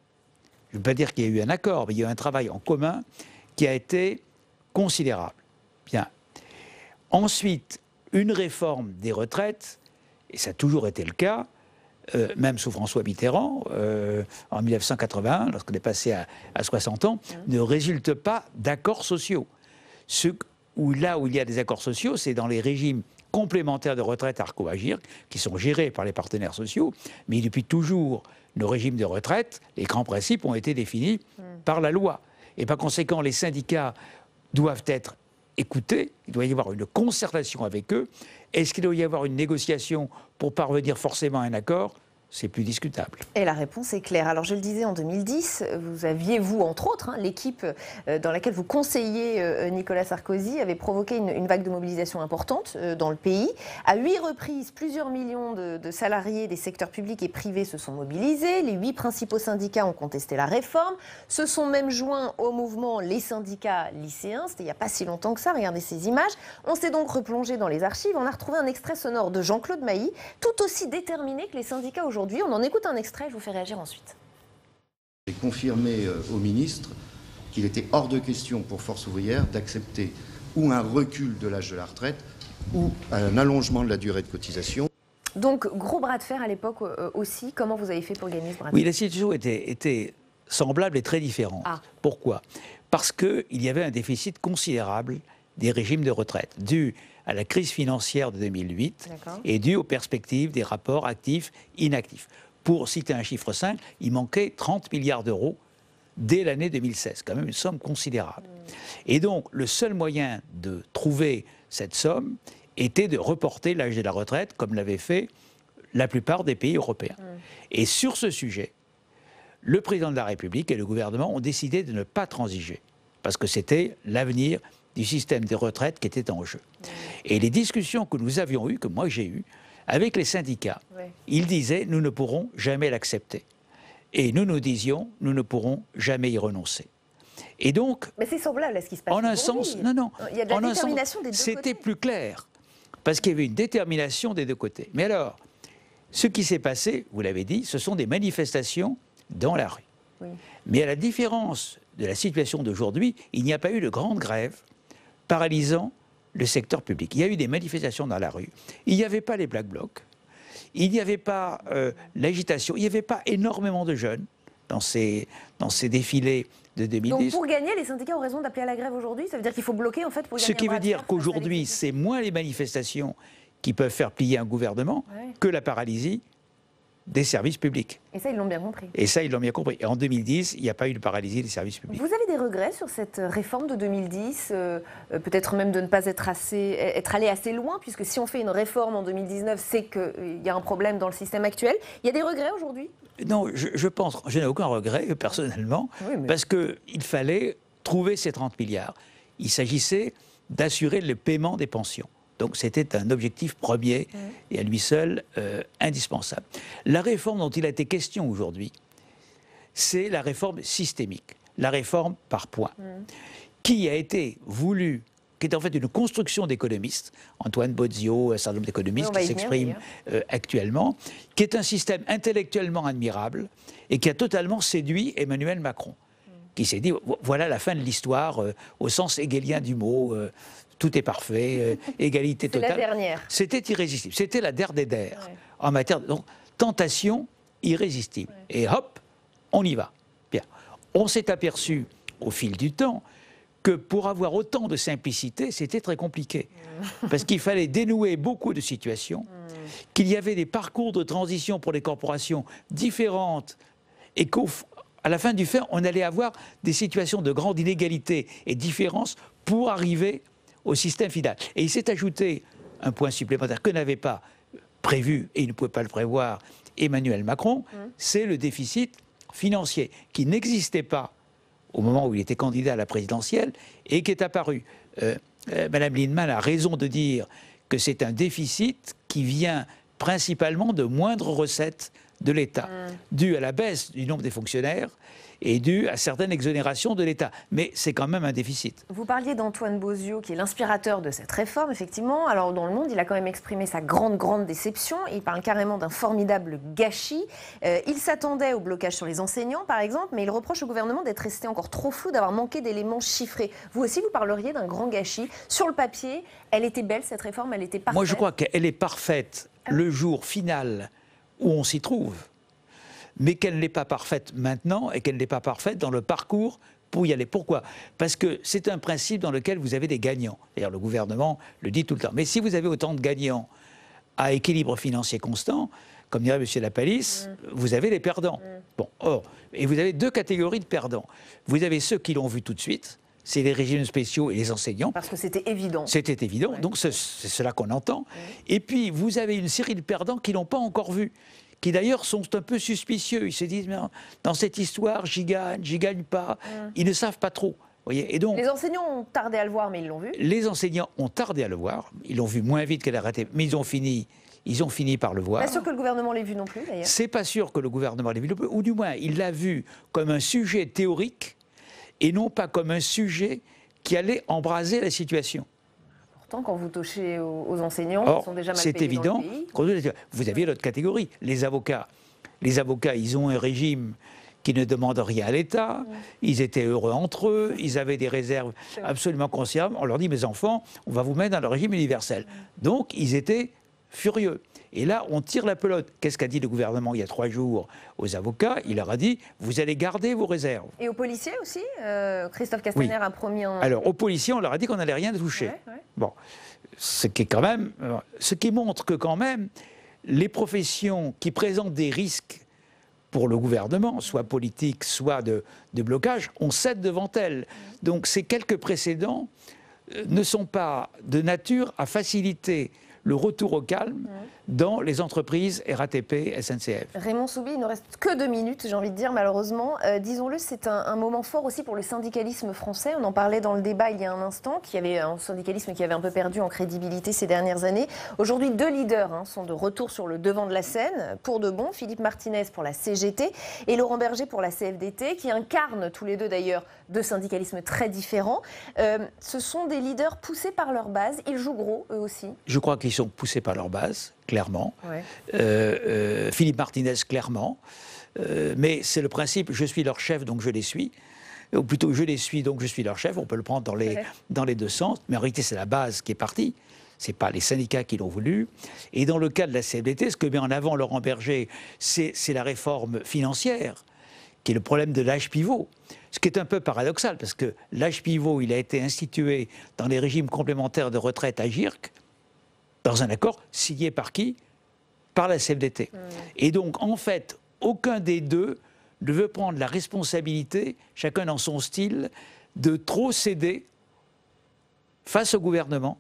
je ne veux pas dire qu'il y a eu un accord, mais il y a eu un travail en commun qui a été considérable. Bien. Ensuite, une réforme des retraites, et ça a toujours été le cas, même sous François Mitterrand, en 1981, lorsqu'on est passé à 60 ans, ne résulte pas d'accords sociaux. Là où il y a des accords sociaux, c'est dans les régimes complémentaires de retraite Arco-Agir, qui sont gérés par les partenaires sociaux, mais depuis toujours, nos régimes de retraite, les grands principes ont été définis par la loi. Et par conséquent, les syndicats doivent être écoutés, il doit y avoir une concertation avec eux. Est-ce qu'il doit y avoir une négociation pour parvenir forcément à un accord? C'est plus discutable. Et la réponse est claire. Alors je le disais, en 2010, vous aviez, vous, entre autres, l'équipe dans laquelle vous conseillez Nicolas Sarkozy avait provoqué une vague de mobilisation importante dans le pays. À 8 reprises, plusieurs millions de salariés des secteurs publics et privés se sont mobilisés. Les 8 principaux syndicats ont contesté la réforme. Se sont même joints au mouvement les syndicats lycéens. C'était il n'y a pas si longtemps que ça. Regardez ces images. On s'est donc replongé dans les archives. On a retrouvé un extrait sonore de Jean-Claude Mailly, tout aussi déterminé que les syndicats aujourd'hui. On en écoute un extrait, je vous fais réagir ensuite. J'ai confirmé au ministre qu'il était hors de question pour Force ouvrière d'accepter ou un recul de l'âge de la retraite ou un allongement de la durée de cotisation. Donc, gros bras de fer à l'époque aussi. Comment vous avez fait pour gagner ce bras de fer? Oui, la situation était semblable et très différente. Pourquoi? Parce qu'il y avait un déficit considérable des régimes de retraite, dû à la crise financière de 2008 et dû aux perspectives des rapports actifs-inactifs. Pour citer un chiffre simple, il manquait 30 milliards d'euros dès l'année 2016, quand même une somme considérable. Et donc, le seul moyen de trouver cette somme était de reporter l'âge de la retraite, comme l'avaient fait la plupart des pays européens. Et sur ce sujet, le président de la République et le gouvernement ont décidé de ne pas transiger, parce que c'était l'avenir du système des retraites qui était en jeu. Et les discussions que nous avions eues, que moi j'ai eues, avec les syndicats, ils disaient « nous ne pourrons jamais l'accepter ». Et nous nous disions « nous ne pourrons jamais y renoncer ». Et donc, mais c'est semblable à ce qui se passe en un sens, non, il y a de la détermination des deux côtés. C'était plus clair, parce qu'il y avait une détermination des deux côtés. Mais alors, ce qui s'est passé, vous l'avez dit, ce sont des manifestations dans la rue. Oui. Mais à la différence de la situation d'aujourd'hui, il n'y a pas eu de grande grève paralysant le secteur public. Il y a eu des manifestations dans la rue. Il n'y avait pas les Black Blocs. Il n'y avait pas l'agitation. Il n'y avait pas énormément de jeunes dans ces défilés de 2010. Donc pour gagner, les syndicats ont raison d'appeler à la grève aujourd'hui? Ça veut dire qu'il faut bloquer en fait pour gagner? Ce qui veut dire qu'aujourd'hui, c'est moins les manifestations qui peuvent faire plier un gouvernement que la paralysie des services publics. Et ça, ils l'ont bien compris. Et ça, ils l'ont bien compris. Et en 2010, il n'y a pas eu de paralysie des services publics. Vous avez des regrets sur cette réforme de 2010 peut-être même de ne pas être allé assez loin, puisque si on fait une réforme en 2019, c'est qu'il y a un problème dans le système actuel. Il y a des regrets aujourd'hui? Non, je pense, je n'ai aucun regret, personnellement, parce qu'il fallait trouver ces 30 milliards. Il s'agissait d'assurer le paiement des pensions. Donc c'était un objectif premier et à lui seul indispensable. La réforme dont il a été question aujourd'hui, c'est la réforme systémique, la réforme par points, qui a été voulue, qui est en fait une construction d'économistes, Antoine Bozio, un certain nombre d'économistes qui s'expriment actuellement, qui est un système intellectuellement admirable et qui a totalement séduit Emmanuel Macron, qui s'est dit, voilà la fin de l'histoire au sens hegelien du mot, tout est parfait, égalité totale. C'est la dernière. C'était irrésistible. C'était la der des der en matière de tentation irrésistible. Et hop, on y va. Bien. On s'est aperçu au fil du temps que pour avoir autant de simplicité, c'était très compliqué. Parce qu'il fallait dénouer beaucoup de situations, qu'il y avait des parcours de transition pour les corporations différentes et qu'à la fin du fait, on allait avoir des situations de grande inégalité et différence pour arriver au système final. Et il s'est ajouté un point supplémentaire que n'avait pas prévu, et il ne pouvait pas le prévoir, Emmanuel Macron, c'est le déficit financier, qui n'existait pas au moment où il était candidat à la présidentielle, et qui est apparu. Madame Lienemann a raison de dire que c'est un déficit qui vient principalement de moindres recettes de l'État, dû à la baisse du nombre des fonctionnaires et dû à certaines exonérations de l'État. Mais c'est quand même un déficit. Vous parliez d'Antoine Bozio, qui est l'inspirateur de cette réforme, effectivement. Alors, dans Le Monde, il a quand même exprimé sa grande déception. Il parle carrément d'un formidable gâchis. Il s'attendait au blocage sur les enseignants, par exemple, mais il reproche au gouvernement d'être resté encore trop flou, d'avoir manqué d'éléments chiffrés. Vous aussi, vous parleriez d'un grand gâchis. Sur le papier, elle était belle, cette réforme, elle était parfaite. Moi, je crois qu'elle est parfaite le jour final où on s'y trouve, mais qu'elle n'est pas parfaite maintenant et qu'elle n'est pas parfaite dans le parcours pour y aller. Pourquoi? Parce que c'est un principe dans lequel vous avez des gagnants. D'ailleurs, le gouvernement le dit tout le temps. Mais si vous avez autant de gagnants à équilibre financier constant, comme dirait M. Lapalisse, vous avez les perdants. Bon, or, et vous avez deux catégories de perdants. Vous avez ceux qui l'ont vu tout de suite, c'est les régimes spéciaux et les enseignants. Parce que c'était évident. C'était évident, donc c'est cela qu'on entend. Et puis, vous avez une série de perdants qui ne l'ont pas encore vu, qui d'ailleurs sont un peu suspicieux. Ils se disent, mais dans cette histoire, j'y gagne pas. Ils ne savent pas trop. Voyez. Et donc, les enseignants ont tardé à le voir, mais ils l'ont vu. Les enseignants ont tardé à le voir. Ils l'ont vu moins vite qu'elle a raté, mais ils ont fini par le voir. Pas sûr que le gouvernement l'ait vu non plus, d'ailleurs. C'est pas sûr que le gouvernement l'ait vu non plus, ou du moins, il l'a vu comme un sujet théorique et non pas comme un sujet qui allait embraser la situation. Pourtant, quand vous touchez aux enseignants, ils sont déjà mal payés. C'est évident. Dans le pays. Vous aviez l'autre catégorie, les avocats. Les avocats, ils ont un régime qui ne demande rien à l'État. Ils étaient heureux entre eux. Ils avaient des réserves absolument considérables. On leur dit, mes enfants, on va vous mettre dans le régime universel. Donc, ils étaient furieux. Et là, on tire la pelote. Qu'est-ce qu'a dit le gouvernement il y a 3 jours aux avocats? Il leur a dit, vous allez garder vos réserves. Et aux policiers aussi Christophe Castaner a promis un... Alors, aux policiers, on leur a dit qu'on n'allait rien toucher. Bon, ce qui montre que quand même, les professions qui présentent des risques pour le gouvernement, soit politique, soit de blocage, on cède devant elles. Donc, ces quelques précédents ne sont pas de nature à faciliter le retour au calme dans les entreprises RATP, SNCF. Raymond Soubi, il ne reste que 2 minutes, j'ai envie de dire, malheureusement. Disons-le, c'est un moment fort aussi pour le syndicalisme français. On en parlait dans le débat il y a un instant, qu'il y avait un syndicalisme qui avait un peu perdu en crédibilité ces dernières années. Aujourd'hui, 2 leaders sont de retour sur le devant de la scène, pour de bon. Philippe Martinez pour la CGT et Laurent Berger pour la CFDT, qui incarnent tous les deux d'ailleurs 2 syndicalismes très différents. Ce sont des leaders poussés par leur base. Ils jouent gros, eux aussi. Je crois qu'ils sont poussés par leur base, clairement. Philippe Martinez, clairement. Mais c'est le principe, je suis leur chef, donc je les suis. Ou plutôt, je les suis, donc je suis leur chef. On peut le prendre dans les deux sens. Mais en réalité, c'est la base qui est partie. Ce n'est pas les syndicats qui l'ont voulu. Et dans le cas de la CFDT, ce que met en avant Laurent Berger, c'est la réforme financière, qui est le problème de l'âge pivot. Ce qui est un peu paradoxal, parce que l'âge pivot, il a été institué dans les régimes complémentaires de retraite à GIRC, dans un accord signé par qui? Par la CFDT. Et donc, en fait, aucun des deux ne veut prendre la responsabilité, chacun dans son style, de trop céder face au gouvernement,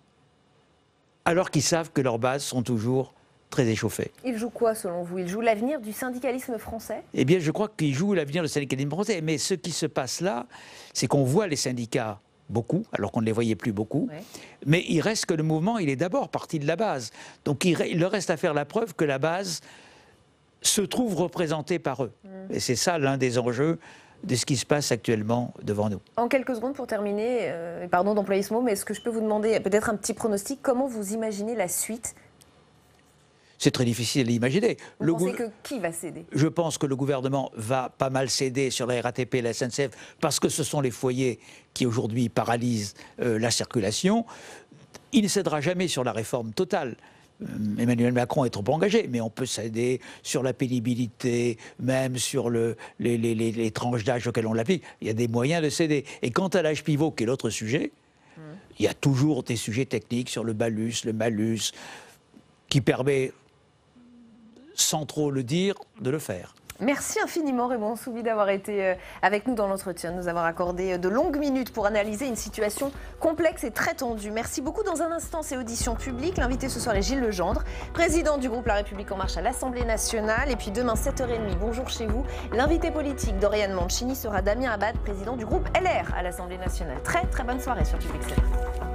alors qu'ils savent que leurs bases sont toujours très échauffées. Ils jouent quoi, selon vous? Ils jouent l'avenir du syndicalisme français? Eh bien, je crois qu'ils jouent l'avenir du syndicalisme français. Mais ce qui se passe là, c'est qu'on voit les syndicats beaucoup, alors qu'on ne les voyait plus beaucoup. Mais il reste que le mouvement, il est d'abord parti de la base. Donc il leur reste à faire la preuve que la base se trouve représentée par eux. Et c'est ça l'un des enjeux de ce qui se passe actuellement devant nous. En quelques secondes pour terminer, pardon d'employer ce mot, mais est-ce que je peux vous demander peut-être un petit pronostic? Comment vous imaginez la suite? C'est très difficile à l'imaginer. Vous pensez que qui va céder? Je pense que le gouvernement va pas mal céder sur la RATP et la SNCF parce que ce sont les foyers qui aujourd'hui paralysent la circulation. Il ne cédera jamais sur la réforme totale. Emmanuel Macron est trop engagé, mais on peut céder sur la pénibilité, même sur les tranches d'âge auxquelles on l'applique. Il y a des moyens de céder. Et quant à l'âge pivot, qui est l'autre sujet, il y a toujours des sujets techniques sur le malus, qui permet, sans trop le dire, de le faire. Merci infiniment Raymond Soubi d'avoir été avec nous dans l'entretien, de nous avoir accordé de longues minutes pour analyser une situation complexe et très tendue. Merci beaucoup. Dans un instant, c'est audition publique. L'invité ce soir est Gilles Legendre, président du groupe La République En Marche à l'Assemblée nationale. Et puis demain, 7h30, bonjour chez vous. L'invité politique d'Oriane Mancini sera Damien Abad, président du groupe LR à l'Assemblée nationale. Très très bonne soirée sur Public Sénat.